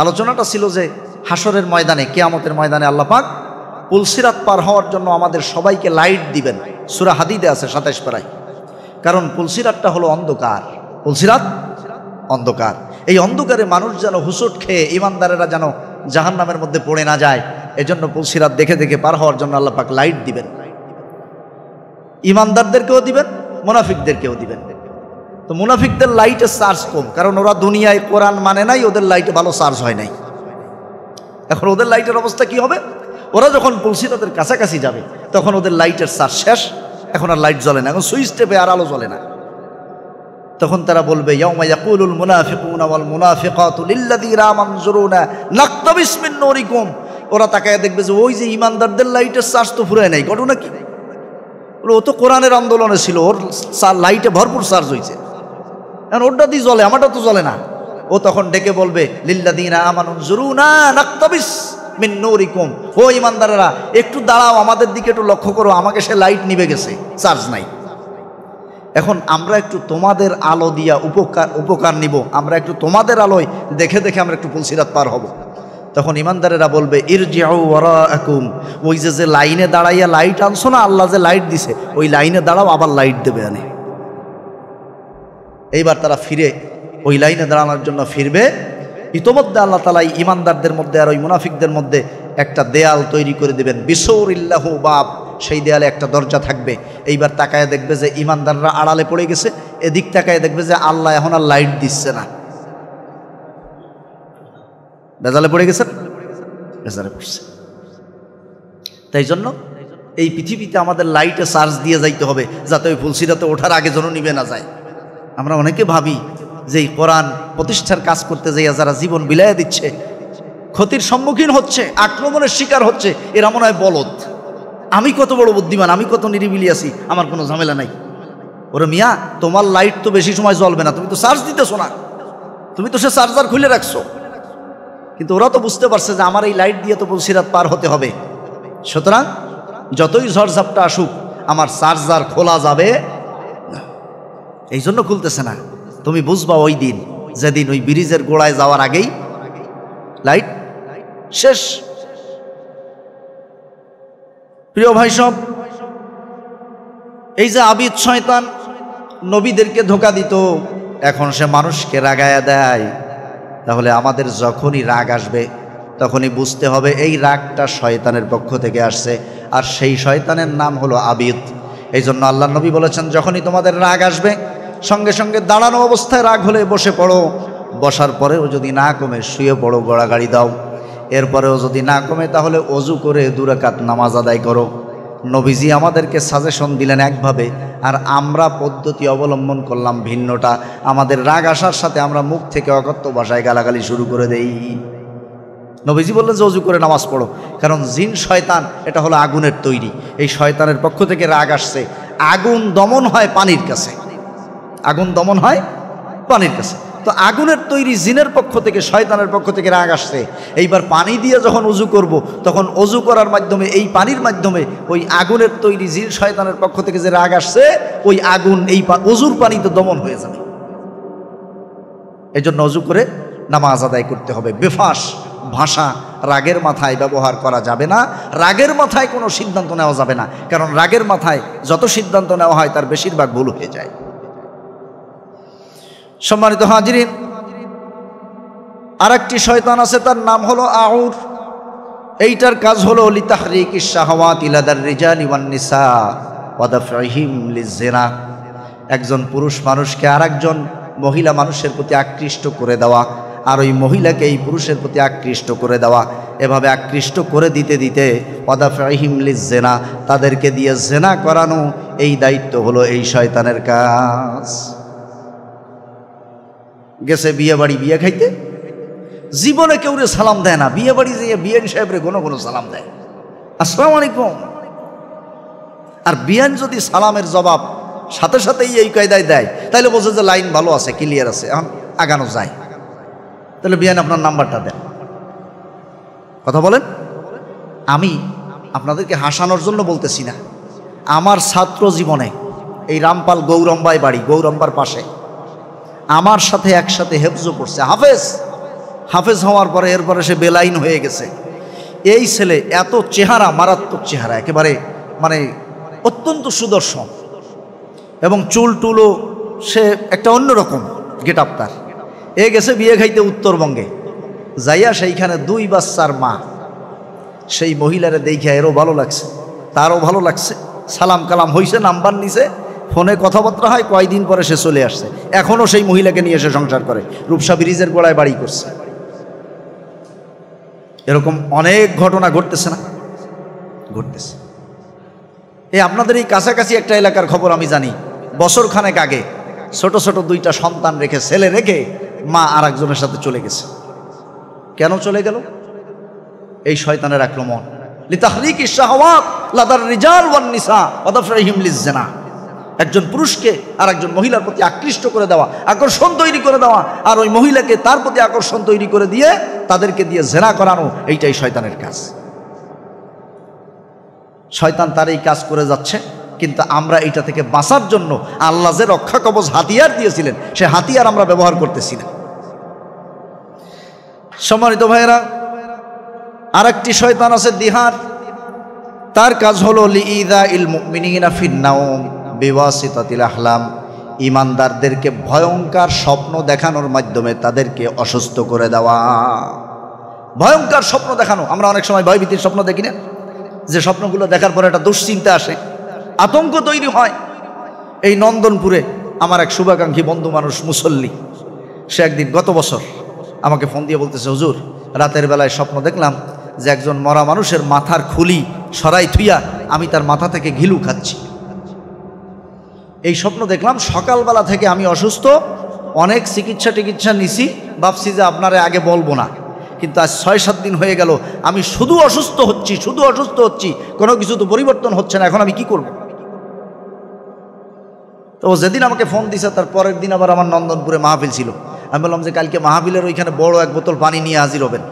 আলোচনাটা ছিল যে হাসরের ময়দানে, কিয়ামতের ময়দানে আল্লাহ পাক পুলসিরাত পার হওয়ার জন্য আমাদের সবাইকে লাইট দিবেন। সূরা হাদিদে আছে 27 পারায়। কারণ পুলসিরাতটা হলো অন্ধকার, পুলসিরাত অন্ধকার। এই অন্ধকারে মানুষ যেন হুসুট খেয়ে, ইমানদারেরা যেন জাহান্নামের মধ্যে পড়ে না যায়, এজন্য পুলসিরাত দেখে দেখে পার হওয়ার জন্য আল্লাহ পাক লাইট দিবেন। ইমানদারদেরকেও দিবেন, মুনাফিকদেরকেও দিবেন। তো মুনাফিকদের লাইটের চার্জ কম, কারণ ওরা দুনিয়ায় কোরআন মানে নাই, ওদের লাইটে ভালো চার্জ হয় নাই। এখন ওদের লাইটের অবস্থা কি হবে? ওরা যখন পুলসিরাতের কাছাকাছি যাবে তখন ওদের লাইটের চার্জ শেষ, এখন আর লাইট জ্বলে না, এখন সুইচ টেপে আর আলো জ্বলে না। তখন তারা বলবে, ইয়াউমা ইয়াকুলুল মুনাফিকুনা ওয়াল মুনাফিকাতু লিল্লাযীনা আমানজুরুনা নাকতাবিস মিন নূরিকুম। ওরা তাকায় দেখবে যে ওই যে ইমানদারদের লাইটের চার্জ তো ফুরায় নাই, ঘটনা কি? ও তো কোরআনের আন্দোলনে ছিল, ওর লাইটে ভরপুর চার্জ হয়েছে, এখন ওরটা দিয়ে জ্বলে, আমারটা তো জ্বলে না। ও তখন ডেকে বলবে, লিল্লাযীনা আমানজুরুনা নাকতাবিস মিন নূরিকুম, ও ইমানদারেরা একটু দাঁড়াও, আমাদের দিকে একটু লক্ষ্য করো, আমাকে সে লাইট নিভে গেছে, চার্জ নাই। এখন আমরা একটু তোমাদের আলো দিয়া উপকার নিব, আমরা একটু তোমাদের আলোয় দেখে দেখে আমরা একটু পুলসিরাত পার হব। তখন ইমানদারেরা বলবে, ইরজিউ ওয়ারাআকুম, ওই যে লাইনে দাঁড়াইয়া লাইট আনছো না, আল্লাহ যে লাইট দিছে, ওই লাইনে দাঁড়াও, আবার লাইট দেবে আনে। এইবার তারা ফিরে ওই লাইনে দাঁড়ানোর জন্য ফিরবে। ইতোমধ্যে আল্লাহ তাআলা ইমানদারদের মধ্যে আর ওই মুনাফিকদের মধ্যে একটা দেয়াল তৈরি করে দেবেন, বিসৌরিল্লাহু বাব, সেই দেয়ালে একটা দরজা থাকবে। এইবার তাকায় দেখবে যে ইমানদাররা আড়ালে পড়ে গেছে, এদিক তাকায় দেখবে যে আল্লাহ এখন আর লাইট দিচ্ছে না, বেজালে পড়ে গেছে, বেজালে পড়ছে। তাই জন্য এই পৃথিবীতে আমাদের লাইটে চার্জ দিয়ে যাইতে হবে, যাতে ওই পুলসিরাতে ওঠার আগে যেন নিবে না যায়। আমরা অনেকে ভাবি যে এই কোরআন প্রতিষ্ঠার কাজ করতে যাইয়া যারা জীবন বিলাইয়া দিচ্ছে, ক্ষতির সম্মুখীন হচ্ছে, আক্রমণের শিকার হচ্ছে, এরা মনে হয় বলদ। আমি কত বড় বুদ্ধিমান, আমি কত নিরিবিলি আছি, আমার কোনো ঝামেলা নাই। ওরে মিয়া, তোমার লাইট তো বেশি সময় জ্বলবে না, তুমি তো চার্জ দিতেছো না, তুমি তো সে চার্জার খুলে রাখছো। কিন্তু ওরা তো বুঝতে পারছে যে আমার এই লাইট দিয়ে তো পুলসিরাত পার হতে হবে, সুতরাং যতই ঝড়ঝাপটা আসুক আমার চার্জার খোলা যাবে না, এই জন্য খুলতেছে না। তুমি বুঝবা ওই দিন, যেদিন ওই ব্রিজের গোড়ায় যাওয়ার আগেই লাইট শেষ। প্রিয় ভাই সব, এই যে আবিদ শয়তান নবীদেরকে ধোঁকা দিত, এখন সে মানুষকে রাগায়া দেয়। তাহলে আমাদের যখনই রাগ আসবে তখনই বুঝতে হবে এই রাগটা শয়তানের পক্ষ থেকে আসছে, আর সেই শয়তানের নাম হলো আবিদ। এই জন্য আল্লাহ নবী বলেছেন, যখনই তোমাদের রাগ আসবে সঙ্গে সঙ্গে দাঁড়ানো অবস্থায় রাগ হলে বসে পড়ো, বসার পরেও যদি না কমে শুয়ে পড়ো, গড়াগাড়ি দাও। এরপরেও যদি না কমে তাহলে অজু করে 2 রাকাত নামাজ আদায় করো। নবীজি আমাদেরকে সাজেশন দিলেন একভাবে, আর আমরা পদ্ধতি অবলম্বন করলাম ভিন্নটা। আমাদের রাগ আসার সাথে আমরা মুখ থেকে অকথ্য ভাষায় গালাগালি শুরু করে দেই। নবীজি বললেন যে অজু করে নামাজ পড়ো, কারণ জিন শয়তান এটা হলো আগুনের তৈরি। এই শয়তানের পক্ষ থেকে রাগ আসছে। আগুন দমন হয় পানির কাছে, আগুন দমন হয় পানির কাছে। তো আগুনের তৈরি জিনের পক্ষ থেকে, শয়তানের পক্ষ থেকে রাগ আসছে। এইবার পানি দিয়ে যখন অজু করব, তখন অজু করার মাধ্যমে, এই পানির মাধ্যমে ওই আগুনের তৈরি জিন শয়তানের পক্ষ থেকে যে রাগ আসছে, ওই আগুন এই অজুর পানিতে দমন হয়ে যাবে। এই জন্য অজু করে নামাজ আদায় করতে হবে। বেফাস ভাষা রাগের মাথায় ব্যবহার করা যাবে না। রাগের মাথায় কোনো সিদ্ধান্ত নেওয়া যাবে না, কারণ রাগের মাথায় যত সিদ্ধান্ত নেওয়া হয় তার বেশিরভাগ ভুল হয়ে যায়। সম্মানিত হাজিরিন, আরেকটি শয়তান আছে, তার নাম হলো আউর। এইটার কাজ হলো লিতাহরিকিশ শাহাওয়াত ইলাদার রিজালি ওয়ান নিসা ওয়া দাফইহিম লিযিনা। একজন পুরুষ মানুষকে আরেকজন মহিলা মানুষের প্রতি আকৃষ্ট করে দেওয়া, আর ওই মহিলাকে এই পুরুষের প্রতি আকৃষ্ট করে দেওয়া। এভাবে আকৃষ্ট করে দিতে দিতে ওয়া দাফইহিম লিযিনা, তাদেরকে দিয়ে জিনা করানো, এই দায়িত্ব হলো এই শয়তানের কাজ। গেছে বিয়ে বাড়ি বিয়ে খাইতে, জীবনে কেউ রে সালাম দেয় না। বিয়ে বাড়ি যেয়ে বিয়ান সাহেবরে কোনো সালাম দেয়, আসসালামু আলাইকুম। আর বিয়ান যদি সালামের জবাব সাথে সাথেই এই কায়দায় দেয়, তাহলে বোঝে যে লাইন ভালো আছে, ক্লিয়ার আছে, এখন আগানো যায়। তাহলে বিয়ান আপনার নাম্বারটা দেন, কথা বলেন। আমি আপনাদেরকে হাসানোর জন্য বলতেছি না। আমার ছাত্র জীবনে এই রামপাল গৌরম্বায় বাড়ি, গৌরম্বার পাশে, আমার সাথে একসাথে হেফজও পড়ছে, হাফেজ হওয়ার পরে এরপরে সে বেলাইন হয়ে গেছে। এই ছেলে এত চেহারা, মারাত্মক চেহারা, একেবারে মানে অত্যন্ত সুদর্শন, এবং চুল টুলও সে একটা অন্যরকম গেট আপ তার। এ গেছে বিয়ে খাইতে উত্তরবঙ্গে, যাইয়া সেইখানে 2 বাচ্চার মা। সেই মহিলারে দেখিয়া এরও ভালো লাগছে, তারও ভালো লাগছে, সালাম কালাম হইছে, নাম্বার নিছে, ফোনে কথাবার্তা হয়। কয়দিন পরে সে চলে আসছে, এখনও সেই মহিলাকে নিয়ে এসে সংসার করে, রূপসা ব্রিজের গোড়ায় বাড়ি করছে। এরকম অনেক ঘটনা ঘটতেছে না? ঘটতেছে। এই আপনাদের এই কাছাকাছি একটা এলাকার খবর আমি জানি, বছরখানেক আগে ছোট ছোট 2টা সন্তান রেখে, ছেলে রেখে মা আর একজনের সাথে চলে গেছে। কেন চলে গেল? এই শয়তানের আক্রমণ। লিতাহরিকিশ শাহাওয়াত লাদার রিজাল ওয়ান নিসা ওয়া দাফইহিম লিযিনা। একজন পুরুষকে আর একজন মহিলার প্রতি আকৃষ্ট করে দেওয়া, আকর্ষণ তৈরি করে দেওয়া, আর ওই মহিলাকে তার প্রতি আকর্ষণ তৈরি করে দিয়ে তাদেরকে দিয়ে জেনা করানো, এইটাই শয়তানের কাজ। শয়তান তার এই কাজ করে যাচ্ছে, কিন্তু আমরা এইটা থেকে বাঁচার জন্য আল্লাহ যে রক্ষা কবচ হাতিয়ার দিয়েছিলেন, সে হাতিয়ার আমরা ব্যবহার করতেছি না। সম্মানিত ভাইয়েরা, আরেকটি শয়তান আছে দিহার। তার কাজ হলো লিইদাইল মুমিনিনা ফিন নাওম বিওয়াসিতাতিল আহলাম। ইমানদারদেরকে ভয়ঙ্কর স্বপ্ন দেখানোর মাধ্যমে তাদেরকে অসুস্থ করে দেওয়া। ভয়ঙ্কর স্বপ্ন দেখানো। আমরা অনেক সময় ভয়ভীতির স্বপ্ন দেখি না, যে স্বপ্নগুলো দেখার পরে একটা দুশ্চিন্তা আসে, আতঙ্ক তৈরি হয়। এই নন্দনপুরে আমার এক শুভাকাঙ্ক্ষী বন্ধু মানুষ, মুসল্লি, সে একদিন গত বছর আমাকে ফোন দিয়ে বলতেছে, হুজুর রাতের বেলায় স্বপ্ন দেখলাম যে একজন মরা মানুষের মাথার খুলি সরাই থুইয়া আমি তার মাথা থেকে ঘিলু খাচ্ছি। এই স্বপ্ন দেখলাম। সকালবেলা থেকে আমি অসুস্থ, অনেক চিকিৎসা নিছি, ভাবছি যে আপনারে আগে বলবো না, কিন্তু আজ 6-7 দিন হয়ে গেল আমি শুধু অসুস্থ হচ্ছি, কোনো কিছু তো পরিবর্তন হচ্ছে না। এখন আমি কি করব? তো যেদিন আমাকে ফোন দিছে তার পরের দিন আবার আমার নন্দনপুরে মাহফিল ছিল। আমি বললাম যে কালকে মাহফিলের ওইখানে বড় 1 বোতল পানি নিয়ে হাজির হবেন।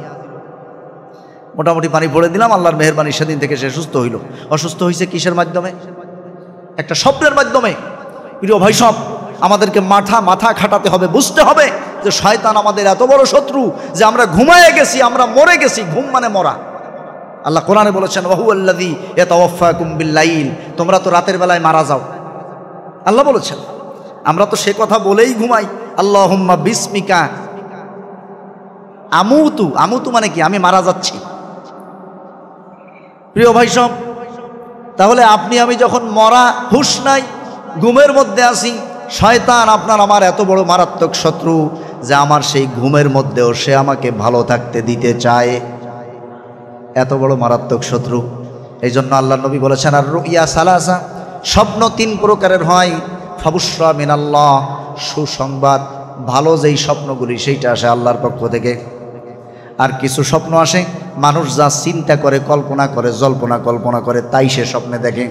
মোটামুটি পানি ভরে দিলাম, আল্লাহর মেহেরবানি সেদিন থেকে সে সুস্থ হইল। অসুস্থ হয়েছে কিসের মাধ্যমে? একটা স্বপ্নের মাধ্যমে। প্রিয় ভাই সব, আমাদেরকে মাথা খাটাতে হবে, বুঝতে হবে যে শয়তান আমাদের এত বড় শত্রু যে আমরা ঘুমায়ে গেছি, আমরা মরে গেছি। ঘুম মানে মরা। আল্লাহ কোরআনে বলেছেন, ওয়াহুয়াল্লাযী ইয়াতাওয়াফাকুম বিল্লাইল, তোমরা তো রাতের বেলায় মারা যাও। আল্লাহ বলেছেন। আমরা তো সে কথা বলেই ঘুমাই, আল্লাহুম্মা বিসমিকা আমুতু। আমুতু মানে কি? আমি মারা যাচ্ছি। প্রিয় ভাই সব, তাহলে আপনি আমি যখন মরা, হুঁশ নাই, ঘুমের মধ্যে আসি, শয়তান আপনার আমার এত বড় মারাত্মক শত্রু যে আমার সেই ঘুমের মধ্যেও সে আমাকে ভালো থাকতে দিতে চায়, এত বড় মারাত্মক শত্রু। এই জন্য আল্লাহ নবী বলেছেন, আর রুইয়া সালাসা, স্বপ্ন 3 প্রকারের হয়। ফাবুশরা মিনাল্লাহ, সুসংবাদ, ভালো যেই স্বপ্নগুলি সেইটা আসে আল্লাহর পক্ষ থেকে। আর কিছু স্বপ্ন আসে মানুষ যা চিন্তা করে, কল্পনা করে, কল্পনা করে তাই সে স্বপ্নে দেখে।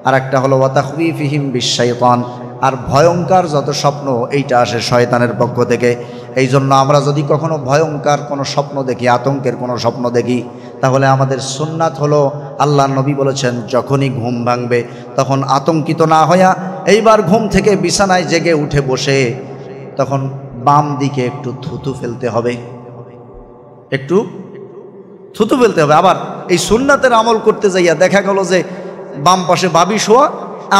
আর একটা হলো ওয়াতাখউইফিহিম বিশ-শাইতান, আর ভয়ঙ্কর যত স্বপ্ন এইটা আসে শয়তানের পক্ষ থেকে। এই জন্য আমরা যদি কখনো ভয়ঙ্কর কোনো স্বপ্ন দেখি, আতঙ্কের কোনো স্বপ্ন দেখি, তাহলে আমাদের সুন্নাত হলো, আল্লাহ নবী বলেছেন, যখনই ঘুম ভাঙবে তখন আতঙ্কিত না হইয়া এইবার ঘুম থেকে বিছানায় জেগে উঠে বসে তখন বাম দিকে একটু থুতু ফেলতে হবে, একটু থুতু ফেলতে হবে। আবার এই সুন্নাতের আমল করতে যাইয়া দেখা গেল যে বাম পাশে ভাবি শোয়া,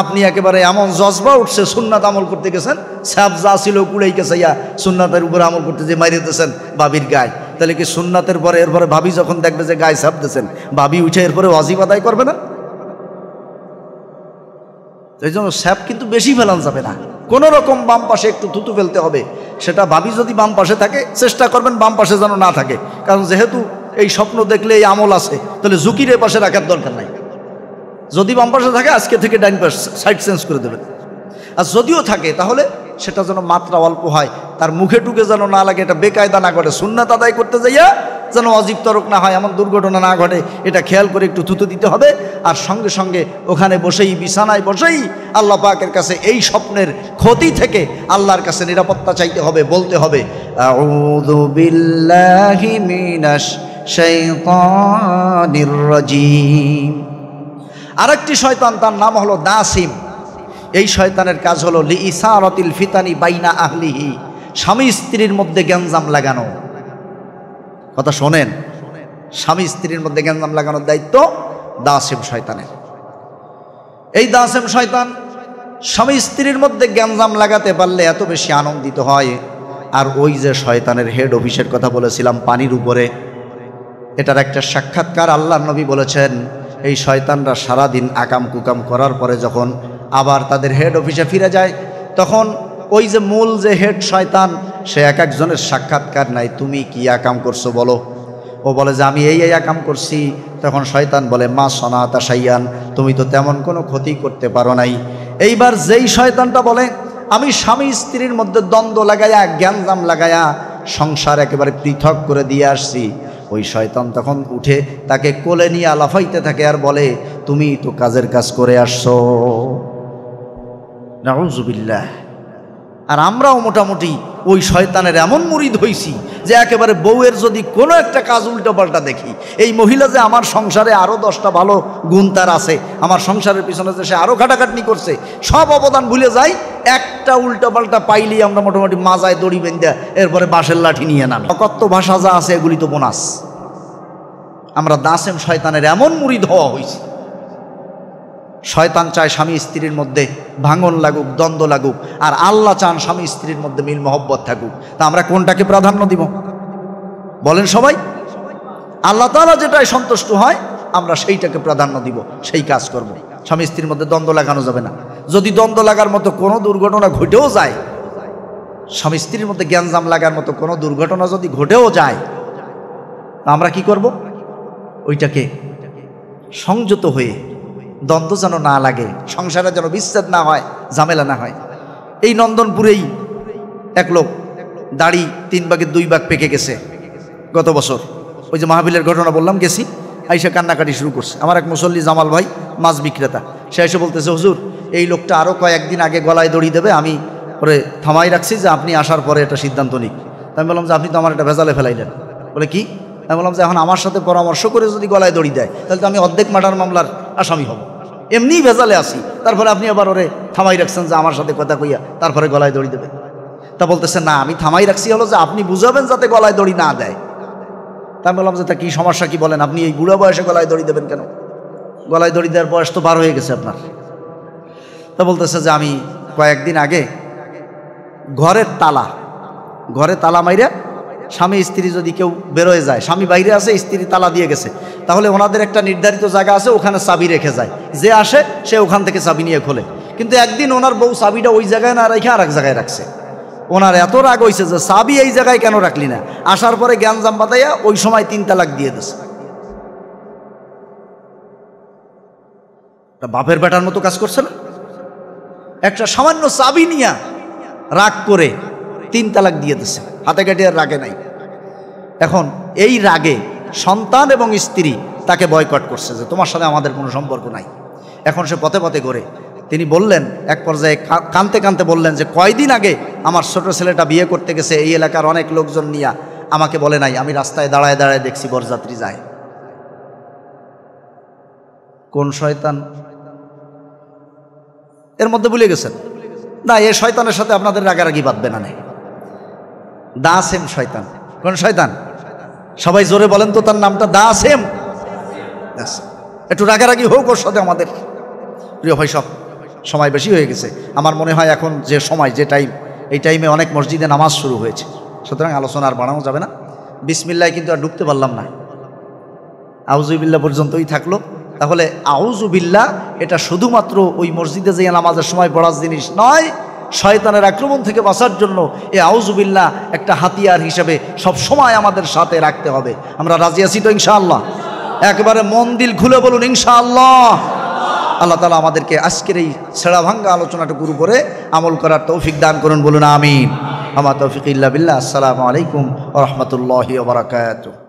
আপনি একেবারে এমন জজবা উঠছে, সুন্নাত আমল করতে গেছেন, স্যাপ যা ছিল কুড়াইকে চাইয়া সুন্নাতের উপরে আমল করতে যে মারিতেছেন ভাবির গায়ে, তাহলে কি সুন্নাতের পরে এরপরে ভাবি যখন দেখবে যে গায়ে স্যাপ দিয়েছেন, ভাবি উঠে এরপরে ওয়াজিব আদায় করবে না? এই জন্য স্যাপ কিন্তু বেশি ফেলান যাবে না, কোনো রকম বাম পাশে একটু থুতু ফেলতে হবে। সেটা ভাবি যদি বাম পাশে থাকে, চেষ্টা করবেন বাম পাশে যেন না থাকে, কারণ যেহেতু এই স্বপ্ন দেখলে এই আমল আছে, তাহলে ঝুঁকির এ পাশে রাখার দরকার নাই। যদি বাম পাশে থাকে আজকে থেকে ডাইন পাশ সাইড চেঞ্জ করে দেবেন। আর যদিও থাকে তাহলে সেটা যেন মাত্রা অল্প হয়, তার মুখে টুকে যেন না লাগে, এটা বেকায়দা না ঘটে, সুন্নাত আদায় করতে যাইয়া যেন অজীব তরক না হয়, এমন দুর্ঘটনা না ঘটে, এটা খেয়াল করে একটু থুতু দিতে হবে। আর সঙ্গে সঙ্গে ওখানে বসেই, বিছানায় বসেই আল্লাহ পাকের কাছে এই স্বপ্নের ক্ষতি থেকে আল্লাহর কাছে নিরাপত্তা চাইতে হবে, বলতে হবে, আউযু বিল্লাহি মিনাশ শাইতানির রাজীম। আরেকটি শয়তান, তার নাম হলো দাসিম। এই শয়তানের কাজ হলো লিইসারাতিল ফিতানি বাইনা আহলিহি, স্বামী স্ত্রীর মধ্যে গ্যাঞ্জাম লাগানো। কথা শোনেন, স্বামী স্ত্রীর মধ্যে গ্যাঞ্জাম লাগানোর দায়িত্ব দাসিম শয়তানের। এই দাসিম শয়তান স্বামী স্ত্রীর মধ্যে গ্যাঞ্জাম লাগাতে পারলে এত বেশি আনন্দিত হয়। আর ওই যে শয়তানের হেড অফিসের কথা বলেছিলাম পানির উপরে, এটার একটা সাক্ষাৎকার আল্লাহর নবী বলেছেন, এই শয়তানরা সারাদিন আকাম কুকাম করার পরে যখন আবার তাদের হেড অফিসে ফিরে যায়, তখন ওই যে মূল যে হেড শয়তান, সে এক একজনের সাক্ষাৎকার নাই, তুমি কি আকাম করছো বলো। ও বলে যে আমি এই আকাম করছি। তখন শয়তান বলে, মা সনাতা শাইয়ান, তুমি তো তেমন কোনো ক্ষতি করতে পারো নাই। এইবার যেই শয়তানটা বলে আমি স্বামী স্ত্রীর মধ্যে দ্বন্দ্ব লাগায়া, গ্যাঞ্জাম লাগায়া সংসার একেবারে পৃথক করে দিয়ে আসছি, ওই শয়তান তখন উঠে তাকে কোলে নিয়ে লাফাইতে থাকে আর বলে, তুমি তো কাজের কাজ করে আসছো। নাউযুবিল্লাহ। আর আমরাও মোটামুটি ওই শয়তানের এমন মুরিদ হইছি যে একেবারে বউয়ের যদি কোনো একটা কাজ উল্টোপাল্টা দেখি, এই মহিলা যে আমার সংসারে আরও 10টা ভালো গুণ তার আছে, আমার সংসারের পিছনে যে সে আরও খাটাখাটনি করছে, সব অবদান ভুলে যাই, একটা উল্টোপাল্টা পাইলেই আমরা মোটামুটি মাজায় দড়ি বেঁধে এরপরে বাঁশের লাঠি নিয়ে নামি। অকথ্য ভাষা যা আছে এগুলি তো বোনাস। আমরা দাসেম শয়তানের এমন মুরিদ হওয়া হয়েছে। শয়তান চায় স্বামী স্ত্রীর মধ্যে ভাঙন লাগুক, দ্বন্দ্ব লাগুক, আর আল্লাহ চান স্বামী স্ত্রীর মধ্যে মিল মহব্বত থাকুক। তা আমরা কোনটাকে প্রাধান্য দিব বলেন সবাই? আল্লাহ তাআলা যেটাই সন্তুষ্ট হয় আমরা সেইটাকে প্রাধান্য দিব, সেই কাজ করব। স্বামী স্ত্রীর মধ্যে দ্বন্দ্ব লাগানো যাবে না। যদি দ্বন্দ্ব লাগার মতো কোনো দুর্ঘটনা ঘটেও যায়, স্বামী স্ত্রীর মধ্যে গ্যাঞ্জাম লাগার মতো কোনো দুর্ঘটনা যদি ঘটেও যায়, আমরা কি করব? ওইটাকে সংযত হয়ে, দ্বন্দ্ব যেন না লাগে, সংসারে যেন বিচ্ছেদ না হয়, ঝামেলা না হয়। এই নন্দনপুরেই এক লোক দাড়ি 3 ভাগের 2 ভাগ পেকে গেছে গত বছর। ওই যে মাহফিলের ঘটনা বললাম, গেছি, আইসা কান্নাকাটি শুরু করছে। আমার এক মুসল্লি জামাল ভাই, মাছ বিক্রেতা, সে এসে বলতেছে, হুজুর এই লোকটা আরও কয়েকদিন আগে গলায় দড়ি দেবে, আমি ওরে থামাই রাখছি যে আপনি আসার পরে এটা সিদ্ধান্ত নিক। আমি বললাম যে আপনি তো আমার এটা ভেজালে ফেলাইলেন। বলে কি? আমি বললাম যে এখন আমার সাথে পরামর্শ করে যদি গলায় দড়ি দেয় তাহলে তো আমি অর্ধেক মার্ডার মামলার আসামি হব, এমনিই ভেজালে আসি, তারপরে আপনি আবার ওরে থামাই রাখছেন যে আমার সাথে কথা কইয়া তারপরে গলায় দড়ি দেবে। তা বলতেছে, না আমি থামাই রাখছি হলো যে আপনি বুঝাবেন যাতে গলায় দড়ি না দেয়। তা আমি বললাম যে তা কি সমস্যা কি বলেন, আপনি এই বুড়া বয়সে গলায় দড়ি দেবেন কেন? গলায় দড়ি দেওয়ার বয়স তো পার হয়ে গেছে আপনার। তা বলতেছে যে আমি কয়েকদিন আগে ঘরে তালা মাইরা, স্বামী স্ত্রী যদি কেউ বেরোয় যায়, স্বামী বাইরে আছে, স্ত্রী তালা দিয়ে গেছে, তাহলে ওনাদের একটা নির্ধারিত জায়গা আছে, ওখানে চাবি রেখে যায়, যে আসে সে ওখান থেকে চাবি নিয়ে খোলে। কিন্তু একদিন ওনার বউ চাবিটা ওই জায়গায় না রেখে আর এক জায়গায় রাখছে। ওনার এত রাগ হয়েছে যে চাবি এই জায়গায় কেন রাখলি না, আসার পরে জ্ঞানজাম বাতাইয়া ওই সময় 3 তালাক দিয়ে দিছে। বাপের বেটার মতো কাজ করছে না? একটা সামান্য চাবি নিয়া রাগ করে 3 তালাক দিয়ে দিছে, হাতে কাটে আর রাগে নাই। এখন এই রাগে সন্তান এবং স্ত্রী তাকে বয়কট করছে যে তোমার সাথে আমাদের কোনো সম্পর্ক নাই। এখন সে পথে পথে ঘোরে। তিনি বললেন, এক পর্যায়ে কাঁদতে কাঁদতে বললেন যে কয়দিন আগে আমার ছোট ছেলেটা বিয়ে করতে গেছে, এই এলাকার অনেক লোকজন নিয়ে আমাকে বলে নাই, আমি রাস্তায় দাঁড়ায় দাঁড়ায় দেখছি বরযাত্রী যায়। কোন শয়তান এর মধ্যে ভুলে গেছেন? না, এই শয়তানের সাথে আপনাদের রাগারাগি বাঁধবে না। দা সেম শয়তান। কোন শয়তান? সবাই জোরে বলেন তো তার নামটা। The same. একটু রাগারাগি হোক ওর সাথে আমাদের। প্রিয় ভাই, সব সময় বেশি হয়ে গেছে। আমার মনে হয় এখন যে সময়, যে টাইম, এই টাইমে অনেক মসজিদে নামাজ শুরু হয়েছে, সুতরাং আলোচনা আর বাড়ানো যাবে না। বিসমিল্লাহ কিন্তু আর ঢুকতে পারলাম না, আউযুবিল্লাহ পর্যন্তই থাকলো। তাহলে আউযুবিল্লাহ এটা শুধুমাত্র ওই মসজিদে যে নামাজের সময় পড়ার জিনিস নয়, শয়তানের আক্রমণ থেকে বাঁচার জন্য এই আউযুবিল্লাহ একটা হাতিয়ার হিসেবে সব সময় আমাদের সাথে রাখতে হবে। আমরা রাজি আছি তো ইনশাআল্লাহ? একবারে মন দিল খুলে বলুন ইনশাআল্লাহ। আল্লাহ তাআলা আমাদেরকে আজকের এই ছেঁড়া ভাঙ্গা আলোচনাটুকুর উপরে আমল করার তৌফিক দান করুন, বলুন আমিন। আমা তৌফিক ইল্লা বিল্লাহ। আসসালামু আলাইকুম ওয়া রাহমাতুল্লাহি ওয়া বারাকাতুহু।